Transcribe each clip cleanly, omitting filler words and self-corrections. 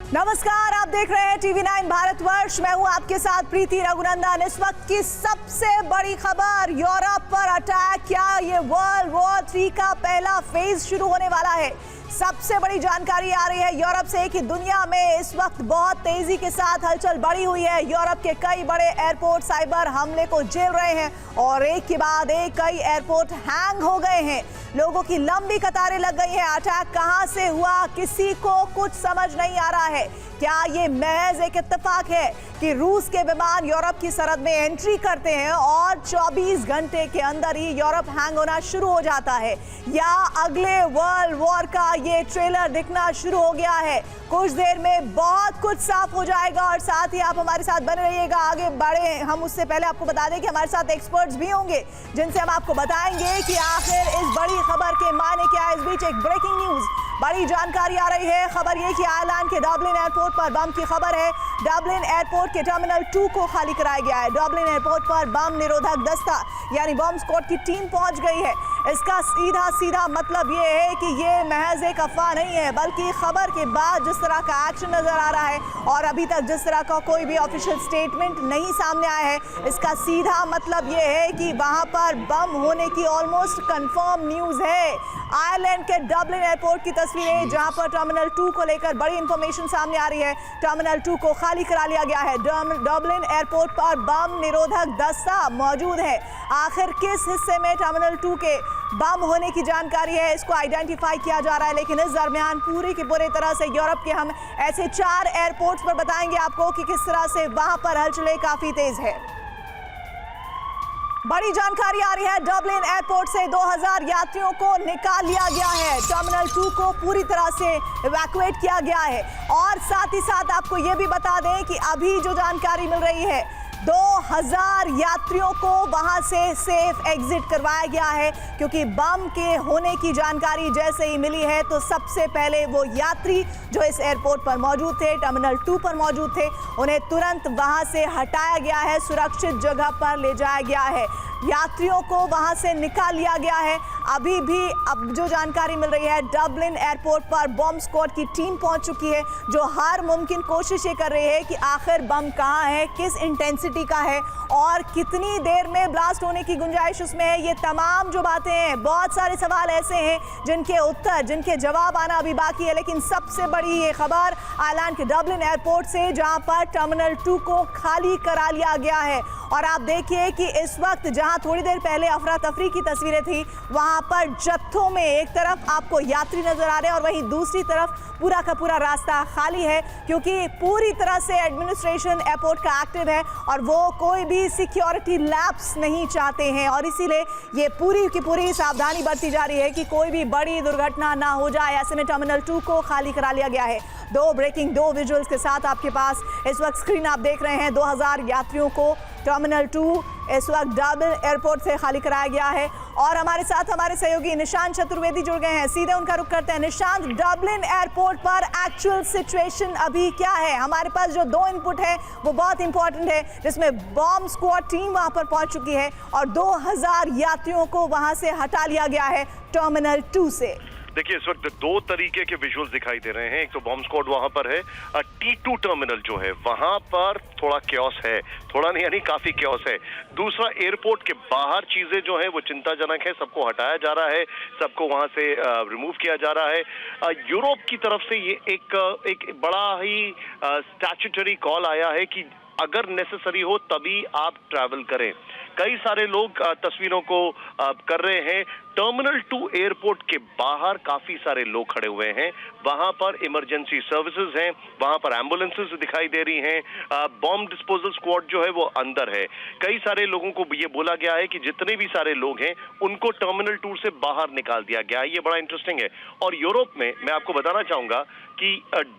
नमस्कार, आप देख रहे हैं टीवी9 भारतवर्ष। मैं हूं आपके साथ प्रीति रघुनंदन। इस वक्त की सबसे बड़ी खबर, यूरोप पर अटैक। क्या ये वर्ल्ड वॉर 3 का पहला फेज शुरू होने वाला है? सबसे बड़ी जानकारी आ रही है यूरोप से कि दुनिया में इस वक्त बहुत तेजी के साथ हलचल बढ़ी हुई है। यूरोप के कई बड़े एयरपोर्ट साइबर हमले को झेल रहे हैं और एक के बाद एक कई एयरपोर्ट हैंग हो गए हैं। लोगों की लंबी कतारें लग गई हैं। अटैक कहां से हुआ, किसी को कुछ समझ नहीं आ रहा है। क्या ये महज एक इत्तेफाक है कि रूस के विमान यूरोप की सरहद में एंट्री करते हैं और 24 घंटे के अंदर ही यूरोप हैंग होना शुरू हो जाता है, या अगले वर्ल्ड वॉर का ये ट्रेलर दिखना शुरू हो गया है? कुछ देर में बहुत कुछ साफ हो जाएगा और साथ ही आप हमारे साथ बने रहिएगा। आगे बढ़े हम उससे पहले आपको बता दें कि हमारे साथ एक्सपर्ट्स भी होंगे जिनसे हम आपको बताएंगे कि आखिर इस बड़ी खबर के मायने क्या है। इस बीच एक ब्रेकिंग न्यूज, बड़ी जानकारी आ रही है। खबर ये कि आयरलैंड के डबलिन एयरपोर्ट पर बम की खबर है। डबलिन एयरपोर्ट के टर्मिनल 2 को खाली कराया गया है। डबलिन एयरपोर्ट पर बम निरोधक दस्ता यानी बम स्क्वाड की टीम पहुंच गई है। इसका सीधा मतलब ये है कि ये महज एक अफवाह नहीं है, बल्कि खबर के बाद जिस तरह का एक्शन नजर आ रहा है और अभी तक जिस तरह का कोई भी ऑफिशियल स्टेटमेंट नहीं सामने आया है, इसका सीधा मतलब ये है कि वहां पर बम होने की ऑलमोस्ट कंफर्म न्यूज है। आयरलैंड के डबलिन एयरपोर्ट की तस्वीरें, जहां पर टर्मिनल 2 को लेकर बड़ी इंफॉर्मेशन सामने आ रही है। टर्मिनल 2 को खाली करा लिया गया है। डबलिन एयरपोर्ट पर बम निरोधक दस्ता मौजूद है। आखिर किस हिस्से में टर्मिनल 2 के बम होने की जानकारी है, इसको आइडेंटिफाई किया जा रहा है। लेकिन इस दरमियान पूरी की पूरी तरह से यूरोप के हम ऐसे 4 एयरपोर्ट्स पर बताएंगे आपको कि किस तरह से वहां पर हलचलें काफी तेज है। बड़ी जानकारी आ रही है, डबलिन एयरपोर्ट से 2000 यात्रियों को निकाल लिया गया है। टर्मिनल 2 को पूरी तरह से इवैक्यूएट किया गया है। और साथ ही साथ आपको यह भी बता दें कि अभी जो जानकारी मिल रही है, 2000 यात्रियों को वहां से सेफ एग्जिट करवाया गया है, क्योंकि बम के होने की जानकारी जैसे ही मिली है तो सबसे पहले वो यात्री जो इस एयरपोर्ट पर मौजूद थे, टर्मिनल 2 पर मौजूद थे, उन्हें तुरंत वहां से हटाया गया है, सुरक्षित जगह पर ले जाया गया है। यात्रियों को वहां से निकाल लिया गया है। अभी भी अब जो जानकारी मिल रही है, डबलिन एयरपोर्ट पर बम स्क्वाड की टीम पहुंच चुकी है, जो हर मुमकिन कोशिश ये कर रही है कि आखिर बम कहां है, किस इंटेंसिटी का है और कितनी देर में ब्लास्ट होने की गुंजाइश उसमें है। ये तमाम जो बातें हैं, बहुत सारे सवाल ऐसे हैं जिनके जवाब आना अभी बाकी है। लेकिन सबसे बड़ी ये खबर आयरलैंड के डबलिन एयरपोर्ट से, जहां पर टर्मिनल 2 को खाली करा लिया गया है। और आप देखिए कि इस वक्त जहां थोड़ी देर पहले अफरा तफरी की तस्वीरें थी, वहां पर जत्थों में एक तरफ आपको यात्री नजर आ रहे हैं और वहीं दूसरी तरफ पूरा का पूरा रास्ता खाली है, क्योंकि पूरी तरह से एडमिनिस्ट्रेशन एयरपोर्ट का एक्टिव है और वो कोई भी सिक्योरिटी लैप्स नहीं चाहते हैं। और इसीलिए ये पूरी की पूरी सावधानी बरती जा रही है कि कोई भी बड़ी दुर्घटना ना हो जाए। ऐसे में टर्मिनल 2 को खाली करा लिया गया है। दो विजुअल्स के साथ आपके पास इस वक्त स्क्रीन आप देख रहे हैं। 2000 यात्रियों को टर्मिनल 2 इस वक्त डबलिन एयरपोर्ट से खाली कराया गया है। और हमारे साथ हमारे सहयोगी निशांत चतुर्वेदी जुड़ गए हैं, सीधे उनका रुख करते हैं। निशांत, डबलिन एयरपोर्ट पर एक्चुअल सिचुएशन अभी क्या है? हमारे पास जो 2 इनपुट है वो बहुत इंपॉर्टेंट है, जिसमें बॉम्ब स्क्वाड टीम वहां पर पहुंच चुकी है और 2000 यात्रियों को वहां से हटा लिया गया है टर्मिनल 2 से। देखिए, इस वक्त 2 तरीके के विजुअल्स दिखाई दे रहे हैं। एक तो बॉम्ब स्क्वाड वहां पर है, T2 टर्मिनल जो है वहां पर थोड़ा क्योस है, थोड़ा नहीं यानी काफी क्योस है। दूसरा, एयरपोर्ट के बाहर चीजें जो है वो चिंताजनक है, सबको हटाया जा रहा है, सबको वहां से रिमूव किया जा रहा है। यूरोप की तरफ से ये एक बड़ा ही स्टैट्यूटरी कॉल आया है कि अगर नेसेसरी हो तभी आप ट्रैवल करें। कई सारे लोग तस्वीरों को कर रहे हैं। टर्मिनल 2 एयरपोर्ट के बाहर काफी सारे लोग खड़े हुए हैं, वहां पर इमरजेंसी सर्विसेज हैं, वहां पर एम्बुलेंसेज दिखाई दे रही हैं। बॉम्ब डिस्पोजल स्क्वाड जो है वो अंदर है। कई सारे लोगों को ये बोला गया है कि जितने भी सारे लोग हैं उनको टर्मिनल 2 से बाहर निकाल दिया गया है। ये बड़ा इंटरेस्टिंग है। और यूरोप में मैं आपको बताना चाहूंगा कि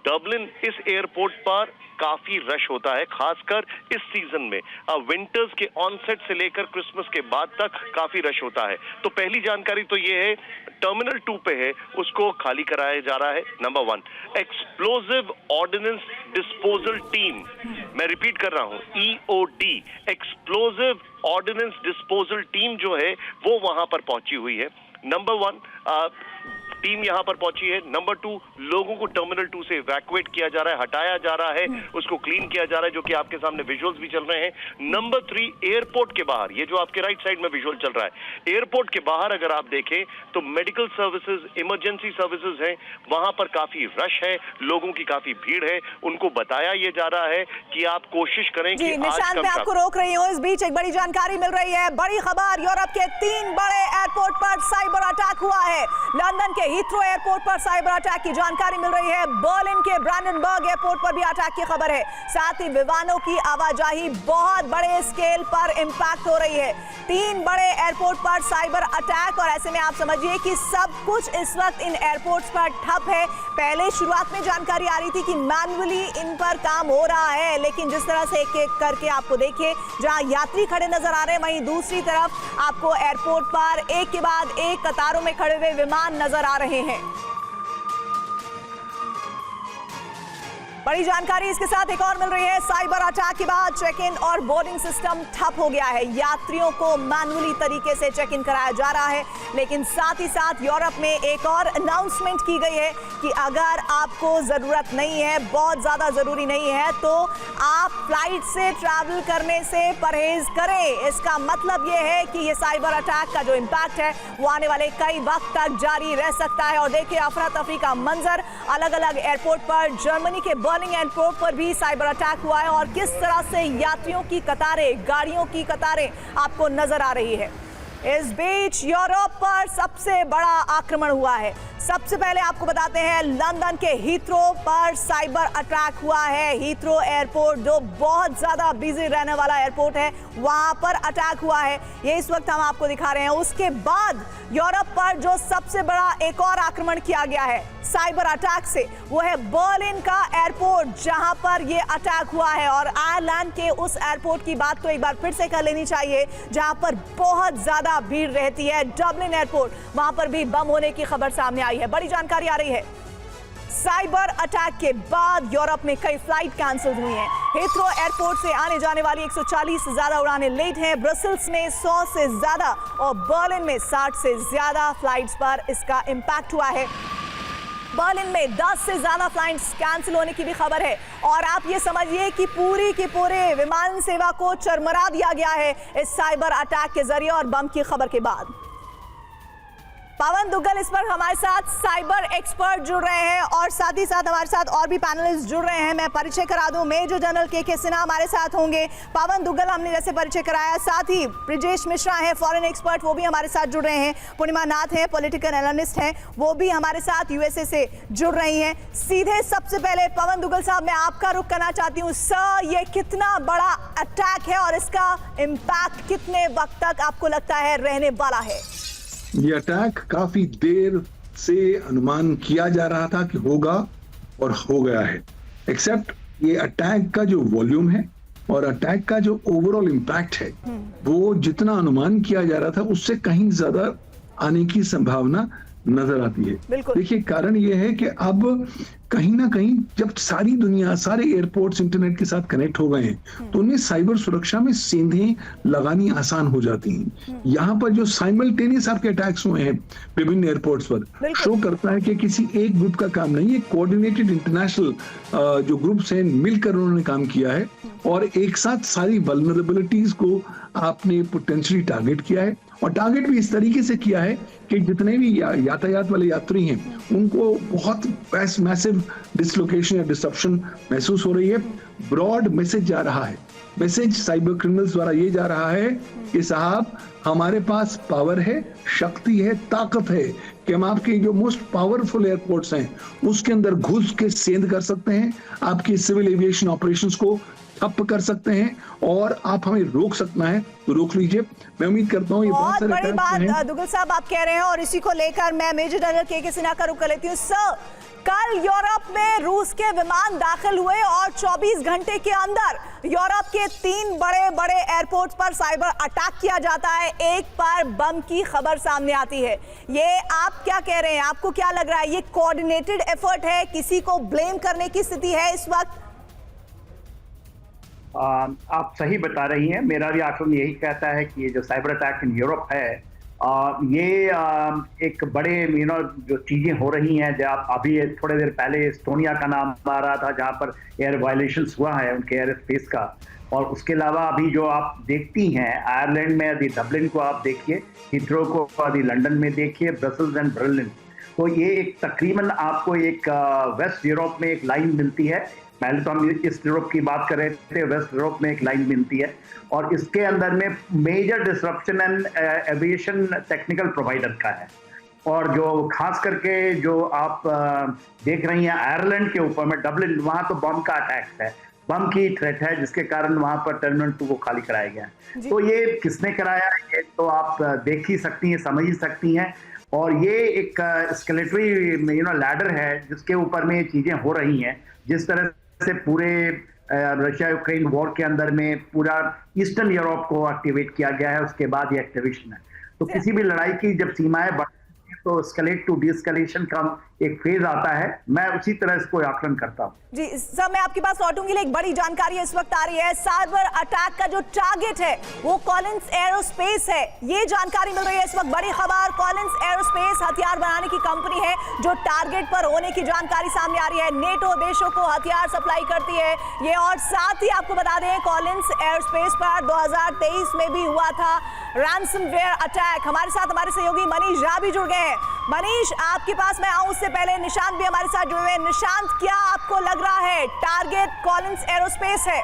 डबलिन इस एयरपोर्ट पर काफी रश होता है, खासकर इस सीजन में। विंटर्स के ऑनसेट से लेकर क्रिसमस के बाद तक काफी रश होता है। तो पहली जानकारी तो ये है, टर्मिनल 2 पे है, उसको खाली कराया जा रहा है। Number 1, explosive ordnance disposal team, मैं रिपीट कर रहा हूं, EOD, explosive ordnance disposal team जो है वो वहां पर पहुंची हुई है। नंबर 1, टीम यहाँ पर पहुंची है। नंबर 2, लोगों को टर्मिनल 2 से इवैक्यूएट किया जा रहा है, हटाया जा रहा है, उसको क्लीन किया जा रहा है, जो कि आपके सामने विजुअल्स भी चल रहे हैं। नंबर 3, एयरपोर्ट के बाहर, ये जो आपके राइट साइड में विजुअल चल रहा है, एयरपोर्ट के बाहर अगर आप देखें तो मेडिकल सर्विसेज, इमरजेंसी सर्विसेज हैं, वहां पर काफी रश है, लोगों की काफी भीड़ है। उनको बताया ये जा रहा है कि आप कोशिश करें कि निशांत, मैं आपको रोक रही हूँ। इस बीच एक बड़ी जानकारी मिल रही है, बड़ी खबर, यूरोप के 3 बड़े एयरपोर्ट पर साइबर अटैक हुआ है। लंदन के हीथ्रो एयरपोर्ट पर साइबर अटैक की जानकारी मिल रही है, बर्लिन के ब्रांडेनबर्ग एयरपोर्ट पर भी अटैक की खबर है। साथ ही विमानों की आवाजाही बहुत बड़े स्केल पर इंपैक्ट हो रही है। 3 बड़े एयरपोर्ट पर साइबर अटैक, और ऐसे में आप समझिए कि सब कुछ इस वक्त इन एयरपोर्ट्स पर ठप है। पहले शुरुआत में जानकारी आ रही थी कि मैन्युअली इन पर काम हो रहा है, लेकिन जिस तरह से एक एक करके आपको देखिए, जहां यात्री खड़े नजर आ रहे हैं, वहीं दूसरी तरफ आपको एयरपोर्ट पर एक के बाद एक कतारों में खड़े हुए विमान नजर आ रहे हैं। बड़ी जानकारी इसके साथ एक और मिल रही है, साइबर अटैक के बाद चेक इन और बोर्डिंग सिस्टम ठप हो गया है। यात्रियों को मैन्युअली तरीके से चेक इन कराया जा रहा है, लेकिन साथ ही साथ यूरोप में एक और अनाउंसमेंट की गई है कि अगर आपको जरूरत नहीं है, बहुत ज्यादा जरूरी नहीं है, तो आप फ्लाइट से ट्रैवल करने से परहेज करें। इसका मतलब यह है कि ये साइबर अटैक का जो इंपैक्ट है वो आने वाले कई वक्त तक जारी रह सकता है। और देखिए अफरा तफरी का मंजर अलग अलग एयरपोर्ट पर, जर्मनी के बर्लिन एयरपोर्ट पर भी साइबर अटैक हुआ है, और किस तरह से यात्रियों की कतारें, गाड़ियों की कतारें आपको नजर आ रही है। इस बीच यूरोप पर सबसे बड़ा आक्रमण हुआ है। सबसे पहले आपको बताते हैं, लंदन के हीथ्रो पर साइबर अटैक हुआ है। हीथ्रो एयरपोर्ट जो बहुत ज्यादा बिजी रहने वाला एयरपोर्ट है, वहां पर अटैक हुआ है, ये इस वक्त हम आपको दिखा रहे हैं। उसके बाद यूरोप पर जो सबसे बड़ा एक और आक्रमण किया गया है साइबर अटैक से, वो है बर्लिन का एयरपोर्ट, जहां पर ये अटैक हुआ है। और आयरलैंड के उस एयरपोर्ट की बात तो एक बार फिर से कर लेनी चाहिए, जहां पर बहुत ज्यादा भीड़ रहती है। डबलिन एयरपोर्ट, वहां पर भी बम होने की खबर सामने आई है। बड़ी जानकारी आ रही है, साइबर अटैक के बाद यूरोप में कई फ्लाइट कैंसिल हुई हैं। हीथ्रो एयरपोर्ट से आने जाने वाली 140 से ज्यादा उड़ानें लेट हैं। ब्रसेल्स में 100 से ज्यादा और बर्लिन में 60 से ज्यादा फ्लाइट्स पर इसका इंपैक्ट हुआ है। बर्लिन में 10 से ज्यादा फ्लाइट्स कैंसिल होने की भी खबर है, और आप ये समझिए कि पूरी की पूरे विमान सेवा को चरमरा दिया गया है इस साइबर अटैक के जरिए और बम की खबर के बाद। पवन दुग्गल इस पर हमारे साथ साइबर एक्सपर्ट जुड़ रहे हैं, और साथ ही साथ हमारे साथ और भी पैनलिस्ट जुड़ रहे हैं। मैं परिचय करा दूं, मेजर जनरल के सिन्हा हमारे साथ होंगे, पवन दुग्गल हमने जैसे परिचय कराया, साथ ही ब्रिजेश मिश्रा हैं फॉरेन एक्सपर्ट, वो भी हमारे साथ जुड़ रहे हैं। पूर्णिमा नाथ हैं, पॉलिटिकल एनालिस्ट हैं, वो भी हमारे साथ यूएसए से जुड़ रही हैं। सीधे सबसे पहले पवन दुग्गल साहब, मैं आपका रुख करना चाहती हूँ। सर, ये कितना बड़ा अटैक है और इसका इम्पैक्ट कितने वक्त तक आपको लगता है रहने वाला है? ये अटैक काफी देर से अनुमान किया जा रहा था कि होगा, और हो गया है। एक्सेप्ट ये अटैक का जो वॉल्यूम है और अटैक का जो ओवरऑल इम्पैक्ट है, वो जितना अनुमान किया जा रहा था उससे कहीं ज्यादा आने की संभावना नजर आती है। देखिए, कारण ये है कि अब कहीं ना कहीं जब सारी दुनिया, सारे एयरपोर्ट्स इंटरनेट के साथ कनेक्ट हो गए हैं, तो उन्हें साइबर सुरक्षा में सेंधें लगानी आसान हो जाती हैं। यहाँ पर जो साइमल्टेनियस आपके अटैक्स हुए हैं विभिन्न एयरपोर्ट्स पर, शो करता है कि किसी एक ग्रुप का काम नहीं है, कोऑर्डिनेटेड इंटरनेशनल जो ग्रुप्स हैं मिलकर उन्होंने काम किया है, और एक साथ सारी वल्नरेबिलिटीज को आपने पोटेंशियली टारगेट किया है, और टारगेट भी इस तरीके से किया है कि जितने भी यातायात वाले यात्री हैं उनको बहुत मैसिव डिसलोकेशन या डिसरप्शन महसूस हो रही है। ब्रॉड मैसेज जा रहा है, मैसेज साइबर क्रिमिनल्स द्वारा ये जा रहा है कि साहब, हमारे पास पावर है, शक्ति है, ताकत है कि हम आपके जो मोस्ट पावरफुल एयरपोर्ट्स हैं उसके अंदर घुस के सेंध कर सकते हैं, आपके सिविल एविएशन ऑपरेशंस को ठप कर सकते हैं, और आप हमें रोक सकना है तो रोक लीजिए। मैं उम्मीद करता हूँ ये बहुत बड़ी बात दुग्गल साहब आप कह रहे हैं, और इसी को लेकर मैं मेजर जनरल के सिन्हा का रुख कर लेती हूँ। सर, कल यूरोप में रूस के विमान दाखिल हुए और 24 घंटे के अंदर यूरोप के 3 बड़े बड़े एयरपोर्ट्स पर साइबर अटैक किया जाता है, एक पर बम की खबर सामने आती है। ये आप क्या कह रहे हैं, आपको क्या लग रहा है, ये कोऑर्डिनेटेड एफर्ट है, किसी को ब्लेम करने की स्थिति है इस वक्त? आप सही बता रही हैं। मेरा भी आकलन यही कहता है कि ये जो साइबर अटैक इन यूरोप है, ये एक बड़े जो चीजें हो रही हैं, जब अभी थोड़े देर पहले एस्टोनिया का नाम आ रहा था जहां पर एयर वायलेशंस हुआ है उनके एयर स्पेस का, और उसके अलावा अभी जो आप देखती हैं आयरलैंड में यदि डबलिन को आप देखिए, हीथ्रो को यदि लंदन में देखिए, ब्रसल्स एंड बर्लिन, तो ये एक तकरीबन आपको एक वेस्ट यूरोप में एक लाइन मिलती है। पहले तो हम ईस्ट यूरोप की बात कर रहे थे, वेस्ट यूरोप में एक लाइन मिलती है, और इसके अंदर में major disruption and aviation technical provider का है। और जो खास करके जो आप देख रही हैं आयरलैंड के ऊपर में डबलिन, वहां तो बम का अटैक है, बम की थ्रेट है, जिसके कारण वहां पर टर्मिनल 2 को खाली कराया गया है। तो ये किसने कराया, ये तो आप देख ही सकती हैं, समझ ही सकती हैं। और ये एक एस्केलेटरी लैडर है जिसके ऊपर में ये चीजें हो रही हैं। जिस तरह से पूरे रशिया यूक्रेन वॉर के अंदर में पूरा ईस्टर्न यूरोप को एक्टिवेट किया गया है, उसके बाद ये एक्टिवेशन है। तो किसी भी लड़ाई की जब सीमाएं बढ़ती हैं तो एस्केलेट टू डीएस्केलेशन का एक फेज आता है। मैं उसी तरह इसको आकलन करता हूँ। जी सर, मैं आपके पास लौटूंगी, एक बड़ी जानकारी इस वक्त आ रही है। साइबर अटैक का जो टारगेट है वो कॉलिंस एरोस्पेस है, ये जानकारी मिल रही है इस वक्त। बड़ी खबर, कॉलिंस एरोस्पेस हथियार बनाने की कंपनी है जो टारगेट पर होने की जानकारी सामने आ रही है। नेटो देशों को हथियार सप्लाई करती है ये, और साथ ही आपको बता दें कॉलिंस एरोस्पेस पर 2023 में भी हुआ था रैंसमवेयर अटैक। हमारे साथ हमारे सहयोगी मनीष झा भी जुड़ गए हैं। मनीष, आपके पास मैं आऊं उससे पहले निशांत भी हमारे साथ जुड़े हुए हैं। निशांत, क्या आपको लग रहा है टारगेट कॉलिंस एरोस्पेस है?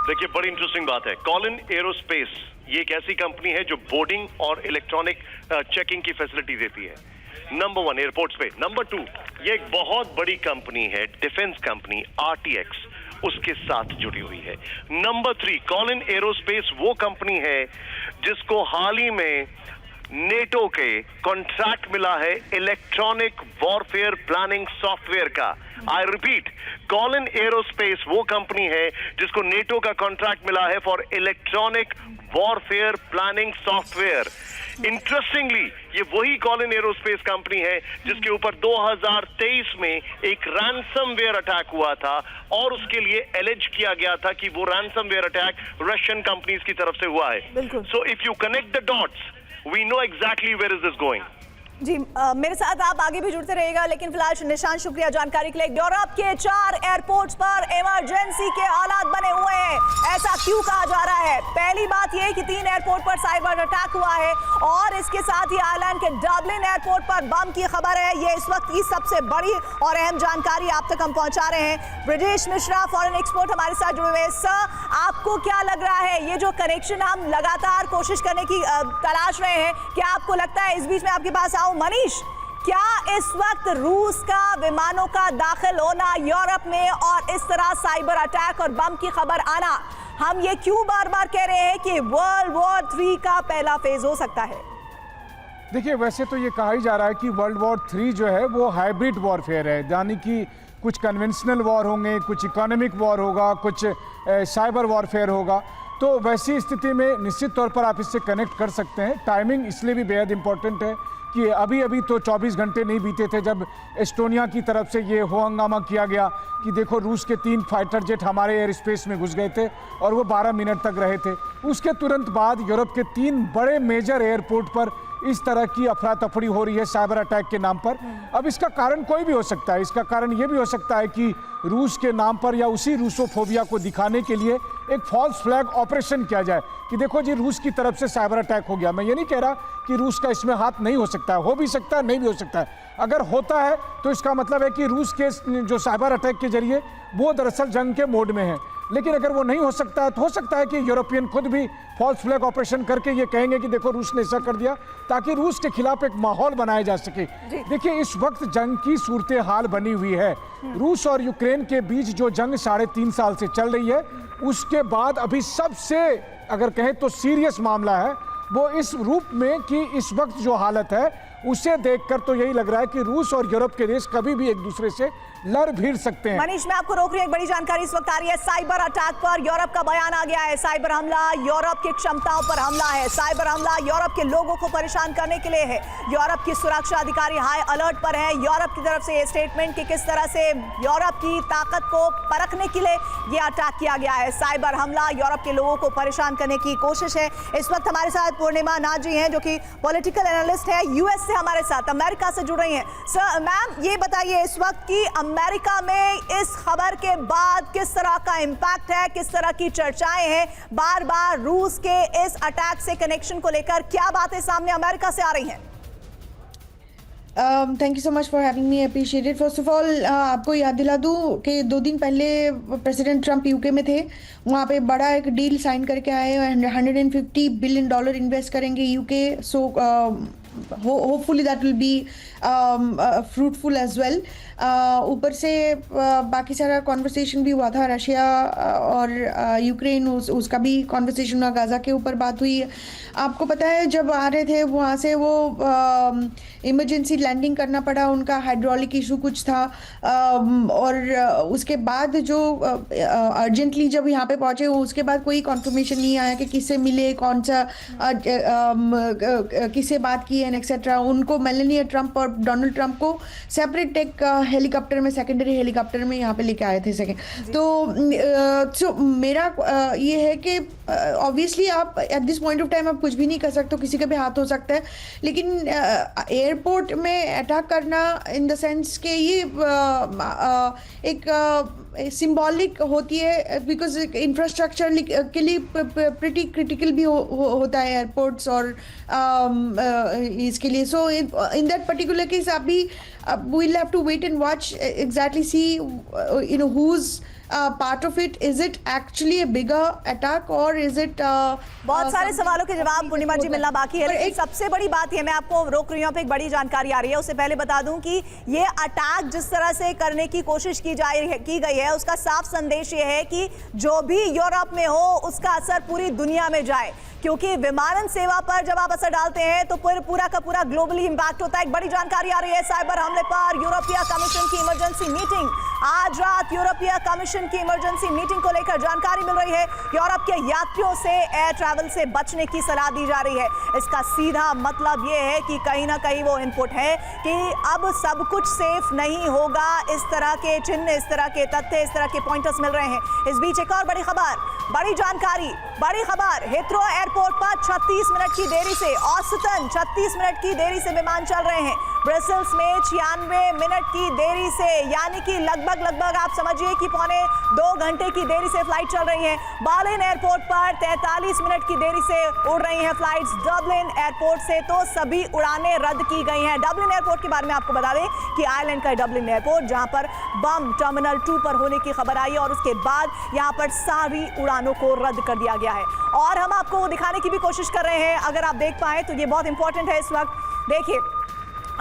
देखिए, बड़ी इंटरेस्टिंग बात है। कॉलिन एरोस्पेस ये एक ऐसी कंपनी है जो बोर्डिंग और इलेक्ट्रॉनिक चेकिंग की फैसिलिटी देती है। नंबर 1 एयरपोर्ट्स पे। नंबर 2, ये एक बहुत बड़ी कंपनी है, डिफेंस कंपनी RTX उसके साथ जुड़ी हुई है। नंबर 3, कॉलिन एरोस्पेस वो कंपनी है जिसको हाल ही में नेटो के कॉन्ट्रैक्ट मिला है इलेक्ट्रॉनिक वॉरफेयर प्लानिंग सॉफ्टवेयर का। आई रिपीट, कॉलिन एरोस्पेस वो कंपनी है जिसको नेटो का कॉन्ट्रैक्ट मिला है for electronic warfare planning software. Interestingly, ये वही कॉलिन एरोस्पेस कंपनी है जिसके ऊपर 2023 में एक रैंसमवेयर अटैक हुआ था, और उसके लिए एलिज किया गया था कि वो रैंसमवेयर अटैक रशियन कंपनीज की तरफ से हुआ है। So if you connect the dots, we know exactly where is this going. जी मेरे साथ आप आगे भी जुड़ते रहिएगा, लेकिन फिलहाल निशांत शुक्रिया जानकारी के लिए। यूरोप के 4 एयरपोर्ट्स पर इमरजेंसी के हालात बने हुए हैं, ऐसा क्यों कहा जा रहा है? पहली बात यह कि 3 एयरपोर्ट पर साइबर अटैक हुआ है, और इसके साथ ही आयरलैंड के डबलिन एयरपोर्ट पर बम की खबर है। ये इस वक्त की सबसे बड़ी और अहम जानकारी आप तक हम पहुंचा रहे हैं। ब्रिजेश मिश्रा, फॉरेन एक्सपोर्ट, हमारे साथ जुड़े हुए। सर, आपको क्या लग रहा है, ये जो कनेक्शन हम लगातार कोशिश करने की तलाश रहे हैं, क्या आपको लगता है इस बीच में आपके पास मनीष, क्या इस वक्त रूस का विमानों का दाखिल होना यूरोप में और इस तरह साइबर अटैक और बम की खबर आना, हम ये क्यों बार बार कह रहे हैं कि वर्ल्ड वॉर 3 का पहला फेज हो सकता है? देखिए, वैसे तो ये कहा ही जा रहा है कि वर्ल्ड वॉर 3 जो है वो हाइब्रिड वॉरफेयर है, यानी कि कुछ कन्वेंशनल वॉर होंगे, कुछ इकोनॉमिक वॉर होगा, कुछ साइबर वॉरफेयर होगा। तो वैसी स्थिति में निश्चित तौर पर आप इससे कनेक्ट कर सकते हैं। टाइमिंग इसलिए भी बेहद इंपॉर्टेंट है कि अभी अभी तो 24 घंटे नहीं बीते थे जब एस्टोनिया की तरफ से ये हो हंगामा किया गया कि देखो रूस के 3 फाइटर जेट हमारे एयर स्पेस में घुस गए थे, और वो 12 मिनट तक रहे थे। उसके तुरंत बाद यूरोप के 3 बड़े मेजर एयरपोर्ट पर इस तरह की अफरा तफड़ी हो रही है साइबर अटैक के नाम पर। अब इसका कारण कोई भी हो सकता है। इसका कारण ये भी हो सकता है कि रूस के नाम पर या उसी रूसोफोबिया को दिखाने के लिए एक फॉल्स फ्लैग ऑपरेशन किया जाए कि देखो जी रूस की तरफ से साइबर अटैक हो गया। मैं ये नहीं कह रहा कि रूस का इसमें हाथ नहीं हो सकता है, हो भी सकता है, नहीं भी हो सकता है। अगर होता है तो इसका मतलब है कि रूस के जो साइबर अटैक के जरिए वो दरअसल जंग के मोड में है। लेकिन अगर वो नहीं हो सकता है तो हो सकता है कि यूरोपियन खुद भी फॉल्स फ्लैग ऑपरेशन करके ये कहेंगे कि देखो रूस ने ऐसा कर दिया, ताकि रूस के खिलाफ एक माहौल बनाया जा सके। देखिए, इस वक्त जंग की सूरत हाल बनी हुई है। रूस और यूक्रेन के बीच जो जंग 3.5 साल से चल रही है, उसके बाद अभी सबसे अगर कहें तो सीरियस मामला है वो इस रूप में कि इस वक्त जो हालत है उसे देखकर तो यही लग रहा है कि रूस और यूरोप के देश कभी भी एक दूसरे से लड़ भिड़ सकते हैं। मनीष, मैं आपको रोक रही हूं, एक बड़ी जानकारी इस वक्त आ रही है। साइबर अटैक पर यूरोप का बयान आ गया है। साइबर हमला यूरोप की क्षमताओं पर हमला है। साइबर हमला यूरोप के लोगों को परेशान करने के लिए है। यूरोप की सुरक्षा अधिकारी हाई अलर्ट पर है। यूरोप की तरफ से ये स्टेटमेंट कि किस तरह से यूरोप की ताकत को परखने के लिए ये अटैक किया गया है। साइबर हमला यूरोप के लोगों को परेशान करने की कोशिश है। इस वक्त हमारे साथ पूर्णिमा नाथ जी हैं, जो कि पॉलिटिकल एनालिस्ट है, यूएस से हमारे साथ, अमेरिका से जुड़ रही हैं। सर, मैम, ये बताइए इस वक्त की अमेरिका में इस खबर के बाद किस तरह का इंपैक्ट है, किस तरह की चर्चाएं हैं, बार बार रूस के इस अटैक से कनेक्शन को लेकर क्या बातें सामने अमेरिका से आ रही हैं? Thank you so much for having me, appreciated. First of all आपको याद दिला दूं कि 2 दिन पहले प्रेसिडेंट ट्रंप यूके में थे। वहाँ पे बड़ा एक डील साइन करके आए, $150 बिलियन इन्वेस्ट करेंगे UK. So hopefully that will be fruitful as well. ऊपर से बाकी सारा कॉन्वर्सेशन भी हुआ था, रशिया और यूक्रेन, उसका भी कॉन्वर्सेशन हुआ, गाज़ा के ऊपर बात हुई। आपको पता है जब आ रहे थे वहाँ से वो इमरजेंसी लैंडिंग करना पड़ा, उनका हाइड्रोलिक इशू कुछ था, और उसके बाद जो अर्जेंटली जब यहाँ पे पहुँचे उसके बाद कोई कॉन्फर्मेशन नहीं आया कि किससे मिले, कौन सा किससे बात की एंड एक्सेट्रा। उनको मेलानिया ट्रंप और डोनाल्ड ट्रंप को सेपरेट एक हेलीकॉप्टर में, सेकेंडरी हेलीकॉप्टर में यहाँ पे लेके आए थे सेकेंड। तो मेरा ये है कि ऑब्वियसली आप at this point of time आप कुछ भी नहीं कर सकते, किसी का भी हाथ हो सकता है, लेकिन एयरपोर्ट में अटैक करना इन द सेंस कि ये एक सिंबॉलिक होती है, बिकॉज इंफ्रास्ट्रक्चर के लिए प्रिटी क्रिटिकल भी होता है एयरपोर्ट्स और इसके लिए। सो इन दैट पर्टिकुलर केस अभी we'll have to wait and watch, exactly see who's part of it. Is it actually a bigger attack or is it बहुत सारे सवालों के जवाब पूर्णिमा जी मिलना बाकी है, लेकिन सबसे बड़ी बात ये, मैं आपको रोक रही हूँ पे, एक बड़ी जानकारी आ रही है। उससे पहले बता दूं कि ये अटैक जिस तरह से करने की कोशिश की गई है, उसका साफ संदेश ये है कि जो भी यूरोप में हो उसका असर पूरी दुनिया में जाए, क्योंकि विमानन सेवा पर जब आप असर डालते हैं तो पूरा का पूरा ग्लोबली इंपैक्ट होता है। एक बड़ी जानकारी आ रही है साइबर हमले पर। यूरोपीय कमीशन की इमरजेंसी मीटिंग आज रात, यूरोपीय कमीशन की इमरजेंसी मीटिंग को लेकर जानकारी मिल रही है। यूरोप के यात्रियों से एयर ट्रैवल से बचने की सलाह दी जा रही है। इसका सीधा मतलब ये है कि कहीं ना कहीं वो इनपुट है कि अब सब कुछ सेफ नहीं होगा। इस तरह के चिन्ह, इस तरह के तथ्य, इस तरह के पॉइंटर्स मिल रहे हैं। इस बीच एक और बड़ी खबर, बड़ी जानकारी, बड़ी खबर, हिथ्रो एयरपोर्ट पर 36 मिनट की देरी से, औसतन 36 मिनट की देरी से विमान चल रहे हैं। ब्रसेल्स में 96 मिनट की देरी से, यानी कि लगभग आप समझिए कि 2 घंटे की देरी से फ्लाइट चल रही है। बर्लिन एयरपोर्ट पर 43 मिनट की देरी से उड़ रही हैं फ्लाइट्स। डबलिन एयरपोर्ट से तो सभी उड़ानें रद्द की गई हैं। डबलिन एयरपोर्ट के बारे में आपको बता दें कि आयरलैंड का डबलिन एयरपोर्ट, जहां पर बम टर्मिनल 2 पर होने की खबर आई और उसके बाद यहां पर सारी उड़ानों को रद्द कर दिया गया है। और हम आपको वो दिखाने की भी कोशिश कर रहे हैं, अगर आप देख पाए तो ये बहुत इंपॉर्टेंट है इस वक्त। देखिए,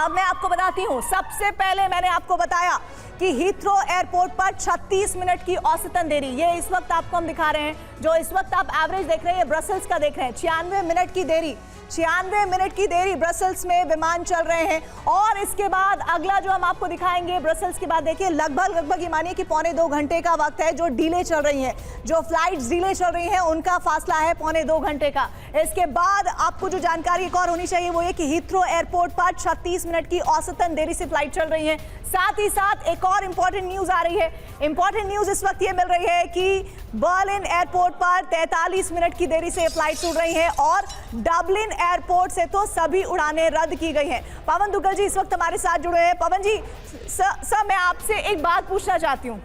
अब मैं आपको बताती हूँ। सबसे पहले मैंने आपको बताया कि हीथ्रो एयरपोर्ट पर 36 मिनट की औसतन देरी, ये इस वक्त आपको हम दिखा रहे हैं, जो इस वक्त आप एवरेज देख रहे हैं, ब्रसेल्स का देख रहे हैं। 96 मिनट की देरी, 96 मिनट की देरी ब्रसेल्स में विमान चल रहे हैं। और इसके बाद अगला जो हम आपको दिखाएंगे, ब्रसेल्स के बाद देखिए लगभग ये मानिए कि 2.25 घंटे का वक्त है जो डिले चल रही है, जो फ्लाइट्स डिले चल रही हैं उनका फासला है 2.25 घंटे का। इसके बाद आपको जो जानकारी एक और होनी चाहिए वो ये कि हीथ्रो एयरपोर्ट पर 36 मिनट की औसतन देरी से फ्लाइट चल रही है। साथ ही साथ एक और इंपॉर्टेंट न्यूज आ रही है। इंपॉर्टेंट न्यूज इस वक्त ये मिल रही है कि बर्लिन एयरपोर्ट पर 43 मिनट की देरी से फ्लाइट उड़ रही हैं और डबलिन एयरपोर्ट से तो सभी उड़ानें रद्द की गई हैं। पवन दुग्गल जी इस वक्त हमारे साथ जुड़े हैं। पवन जी, सर मैं आपसे एक बात पूछना चाहती हूँ,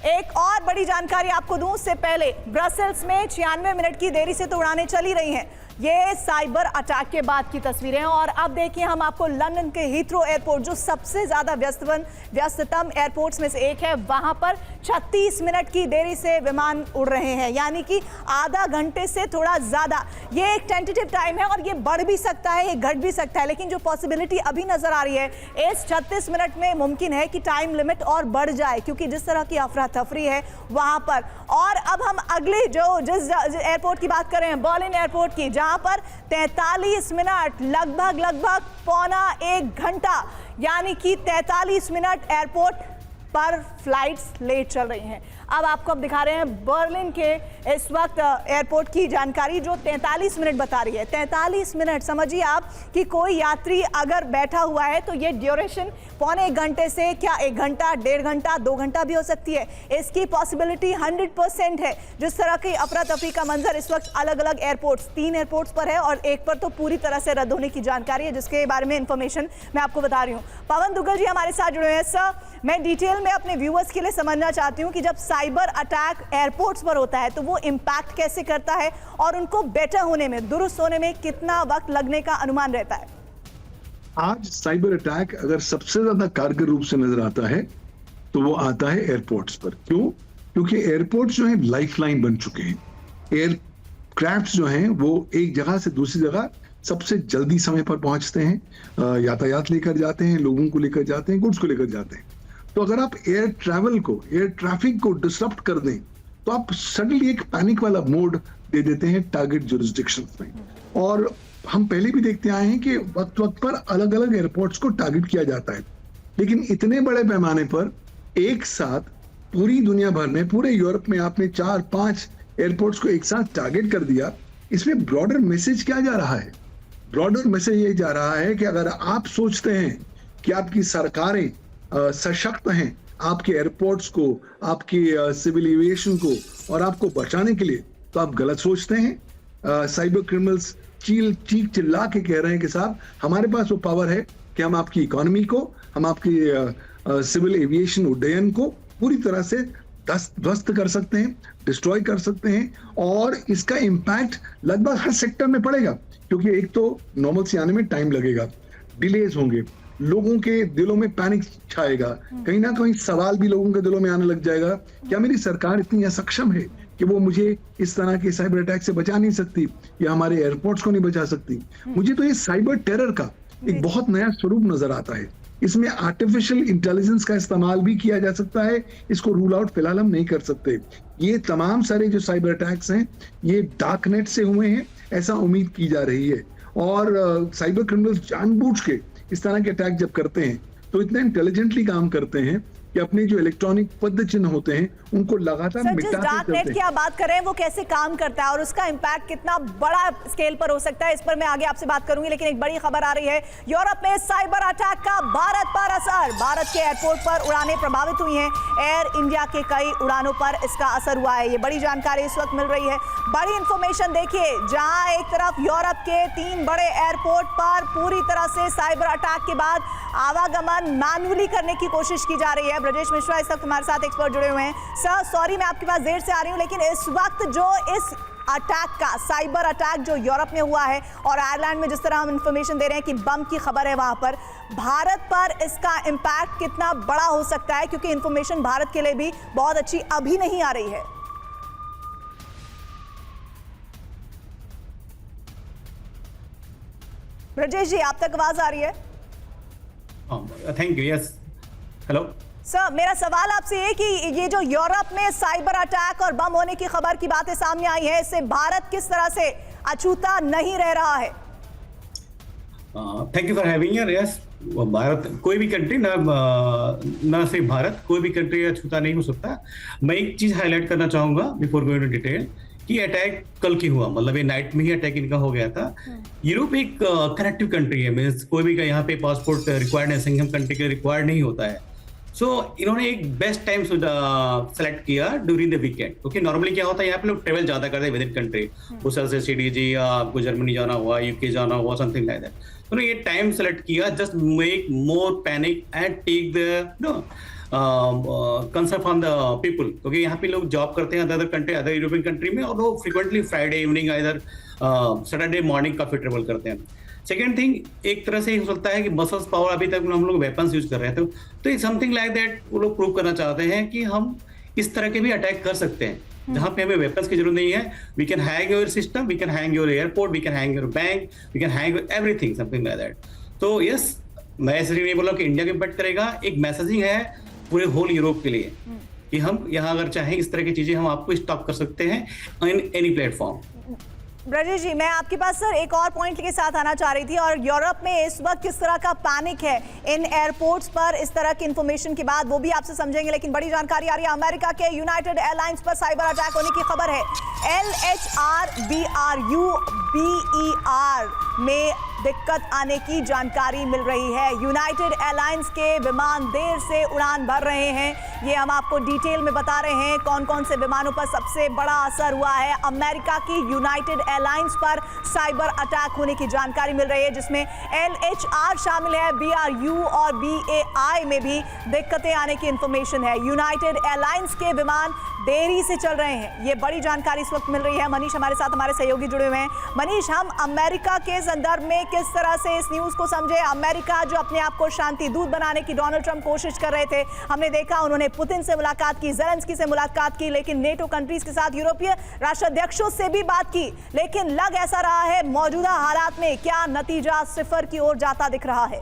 एक और बड़ी जानकारी आपको दूं उससे पहले। ब्रसेल्स में 96 मिनट की देरी से तो उड़ानें चली रही हैं, ये साइबर अटैक के बाद की तस्वीरें हैं। और अब देखिए हम आपको लंदन के हीथ्रो एयरपोर्ट, जो सबसे ज्यादा व्यस्ततम एयरपोर्ट्स में से एक है, वहां पर 36 मिनट की देरी से विमान उड़ रहे हैं, यानी कि आधा घंटे से थोड़ा ज्यादा। ये एक टेंटेटिव टाइम है और ये बढ़ भी सकता है, ये घट भी सकता है, लेकिन जो पॉसिबिलिटी अभी नजर आ रही है इस 36 मिनट में मुमकिन है कि टाइम लिमिट और बढ़ जाए, क्योंकि जिस तरह की अफरा तफरी है वहां पर। और अब हम अगले जिस एयरपोर्ट की बात कर रहे हैं, बर्लिन एयरपोर्ट की, जहां पर 43 मिनट लगभग पौना 1 घंटा यानी कि 43 मिनट एयरपोर्ट पर फ्लाइट्स लेट चल रही हैं। अब आपको दिखा रहे हैं बर्लिन के इस वक्त एयरपोर्ट की जानकारी जो 43 मिनट बता रही है। 43 मिनट समझिए आप कि कोई यात्री अगर बैठा हुआ है तो ये ड्यूरेशन पौने 1 घंटे से क्या 1 घंटा, 1.5 घंटा, 2 घंटा भी हो सकती है। इसकी पॉसिबिलिटी 100% है। जिस तरह की अफरा तफरी का मंजर इस वक्त अलग अलग एयरपोर्ट्स, 3 एयरपोर्ट्स पर है और एक पर तो पूरी तरह से रद्द होने की जानकारी है, जिसके बारे में इंफॉर्मेशन मैं आपको बता रही हूँ। पवन दुग्गल जी हमारे साथ जुड़े हैं। सर, मैं डिटेल में अपने व्यूअर्स के लिए समझना चाहती हूँ कि जब साइबर अटैक एयरपोर्ट्स पर होता है तो वो इम्पैक्ट कैसे करता है और उनको बेटर होने में, दुरुस्त होने में कितना वक्त लगने का अनुमान रहता है? आज साइबर अटैक अगर सबसे ज्यादा कारगर रूप से नजर आता है तो वो आता है एयरपोर्ट्स पर। क्यों? क्योंकि एयरपोर्ट्स जो है लाइफलाइन बन चुके हैं। एयरक्राफ्ट जो हैं वो एक जगह से दूसरी जगह सबसे जल्दी समय पर पहुंचते हैं, यातायात लेकर जाते हैं, लोगों को लेकर जाते हैं, गुड्स को लेकर जाते हैं। तो अगर आप एयर ट्रैवल को, एयर ट्रैफिक को डिसरप्ट कर दें तो आप सडनली एक पैनिक वाला मोड दे देते हैं टारगेट जुरिसडिक्शंस में। और हम पहले भी देखते आए हैं कि वक्त वक्त पर अलग अलग एयरपोर्ट्स को टारगेट किया जाता है, लेकिन इतने बड़े पैमाने पर एक साथ पूरी दुनिया भर में, पूरे यूरोप में आपने 4-5 एयरपोर्ट्स को एक साथ टारगेट कर दिया। इसमें ब्रॉडर मैसेज क्या जा रहा है? ब्रॉडर मैसेज ये जा रहा है कि अगर आप सोचते हैं कि आपकी सरकारें सशक्त हैं आपके एयरपोर्ट्स को, आपकी सिविल एविएशन को और आपको बचाने के लिए, तो आप गलत सोचते हैं। साइबर क्रिमिनल्स चीख चिल्ला के कह रहे हैं कि साहब हमारे पास वो पावर है कि हम आपकी इकोनॉमी को, हम आपकी सिविल एविएशन उड्डयन को पूरी तरह से ध्वस्त कर सकते हैं, डिस्ट्रॉय कर सकते हैं। और इसका इम्पैक्ट लगभग हर सेक्टर में पड़ेगा, क्योंकि एक तो नॉर्मल से आने में टाइम लगेगा, डिलेज होंगे, लोगों के दिलों में पैनिक छाएगा, कहीं ना कहीं सवाल भी लोगों के दिलों में आने लग जाएगा, क्या मेरी सरकार इतनी असक्षम है कि वो मुझे इस तरह के साइबर अटैक से बचा नहीं सकती या हमारे एयरपोर्ट्स को नहीं बचा सकती? मुझे तो ये साइबर टेरर का एक बहुत नया स्वरूप नजर आता है। इसमें आर्टिफिशियल इंटेलिजेंस का इस्तेमाल भी किया जा सकता है। इसको रूल आउट फिलहाल हम नहीं कर सकते। ये तमाम सारे जो साइबर अटैक्स हैं ये डार्क नेट से हुए हैं, ऐसा उम्मीद की जा रही है। और साइबर क्रिमिनल्स जानबूझ के इस तरह के अटैक जब करते हैं तो इतना इंटेलिजेंटली काम करते हैं कि अपने जो इलेक्ट्रॉनिक पद चिन्ह होते हैं उनको लगातार मिटाते डार्क नेट की आप बात कर रहे हैं, वो कैसे काम करता है और उसका इंपैक्ट कितना बड़ा स्केल पर हो सकता है, इस पर मैं आगे आपसे बात करूंगी। लेकिन एक बड़ी खबर आ रही है, यूरोप में साइबर अटैक का भारत पर असर। भारत के एयरपोर्ट पर उड़ानें प्रभावित हुई हैं। एयर इंडिया के कई उड़ानों पर इसका असर हुआ है। ये बड़ी जानकारी इस वक्त मिल रही है, बड़ी इंफॉर्मेशन। देखिए, जहां एक तरफ यूरोप के 3 बड़े एयरपोर्ट पर पूरी तरह से साइबर अटैक के बाद आवागमन मैन्युअली करने की कोशिश की जा रही है। ब्रजेश मिश्रा इस वक्त हमारे साथ एक्सपर्ट जुड़े हुए हैं। सर, सॉरी मैं आपके पास देर से आ रही हूं, लेकिन इस वक्त जो इस अटैक का, साइबर अटैक जो यूरोप में हुआ है और आयरलैंड में जिस तरह हम इंफॉर्मेशन दे रहे हैं कि बम की खबर है वहां पर, भारत पर इसका इंपैक्ट कितना बड़ा हो सकता है? क्योंकि इंफॉर्मेशन भारत के लिए भी बहुत अच्छी अभी नहीं आ रही है। ब्रजेश जी, आप तक आवाज आ रही है? Thank you. Yes, hello sir, मेरा सवाल आपसे है कि ये जो यूरोप में साइबर अटैक और बम होने की खबर की बातें सामने आई है, इससे भारत किस तरह से अछूता नहीं रह रहा है? Thank you for having here. Yes, Bharat, कोई भी कंट्री, ना सिर्फ भारत, कोई भी कंट्री अछूता नहीं हो सकता। मैं एक चीज हाईलाइट करना चाहूंगा बिफोर गोइंग टू डिटेल कि अटैक कल की हुआ, मतलब ये नाइट में ही अटैक इनका हो गया था। यूरोप एक कनेक्टिव कंट्री है, मींस कोई भी यहाँ पे पासपोर्ट रिक्वायर्ड है, सिंघम कंट्री के रिक्वायर्ड नहीं होता है। सो इन्होंने एक बेस्ट टाइम सेलेक्ट किया ड्यूरिंग द वीकेंड, क्योंकि नॉर्मली क्या होता है यहाँ पे लोग ट्रेवल ज्यादा करते हैं विद इन कंट्री, उस तरह से CDG या आपको जर्मनी जाना हुआ, UK जाना हुआ, समथिंग लाइक दैट। तो ये टाइम सेलेक्ट किया just make more panic and take the concern from the people, क्योंकि यहाँ पे लोग जॉब करते हैं other country, other European country में, और लोग फ्रिक्वेंटली फ्राइडे इवनिंग इधर सैटरडे मॉर्निंग काफी ट्रेवल करते हैं। सेकेंड थिंग, एक तरह से हो सकता है कि मसल्स पावर, अभी तक हम लोग वेपन्स यूज कर रहे थे, तो ये समथिंग लाइक दैट वो लोग प्रूव करना चाहते हैं कि हम इस तरह के भी अटैक कर सकते हैं जहां पे हमें वेपन्स की जरूरत नहीं है। We can hang your system, we can hang your airport, we can hang your bank, we can hang your everything, something like that. तो यस, मैं ऐसे नहीं बोला कि इंडिया के इम्पैक्ट करेगा, एक मैसेजिंग है पूरे होल यूरोप के लिए कि हम यहाँ अगर चाहें इस तरह की चीजें हम आपको स्टॉप कर सकते हैं इन एनी प्लेटफॉर्म। ब्रजेश जी, मैं आपके पास सर एक और पॉइंट के साथ आना चाह रही थी, और यूरोप में इस वक्त किस तरह का पैनिक है इन एयरपोर्ट्स पर इस तरह की इंफॉर्मेशन के बाद, वो भी आपसे समझेंगे। लेकिन बड़ी जानकारी आ रही है, अमेरिका के यूनाइटेड एयरलाइंस पर साइबर अटैक होने की खबर है। LHRBRUBER में दिक्कत आने की जानकारी मिल रही है। यूनाइटेड एयरलाइंस के विमान देर से उड़ान भर रहे हैं, ये हम आपको डिटेल में बता रहे हैं कौन कौन से विमानों पर सबसे बड़ा असर हुआ है। अमेरिका की यूनाइटेड एयरलाइंस पर साइबर अटैक होने की जानकारी मिल रही है, जिसमें LHR शामिल है, BRU और BAI में भी दिक्कतें आने की इंफॉर्मेशन है। यूनाइटेड एयरलाइंस के विमान देरी से चल रहे हैं, ये बड़ी जानकारी इस वक्त मिल रही है। मनीष हमारे साथ, हमारे सहयोगी जुड़े हुए हैं। मनीष, हम अमेरिका के संदर्भ में किस तरह से इस न्यूज को समझे? अमेरिका जो अपने आप को शांति दूत बनाने की डोनाल्ड ट्रंप कोशिश कर रहे थे, हमने देखा उन्होंने पुतिन से मुलाकात की, ज़ेलेंस्की से मुलाकात की, लेकिन नेटो कंट्रीज के साथ यूरोपीय राष्ट्राध्यक्षों से भी बात की, लेकिन लग ऐसा रहा है मौजूदा हालात में क्या नतीजा सिफर की ओर जाता दिख रहा है?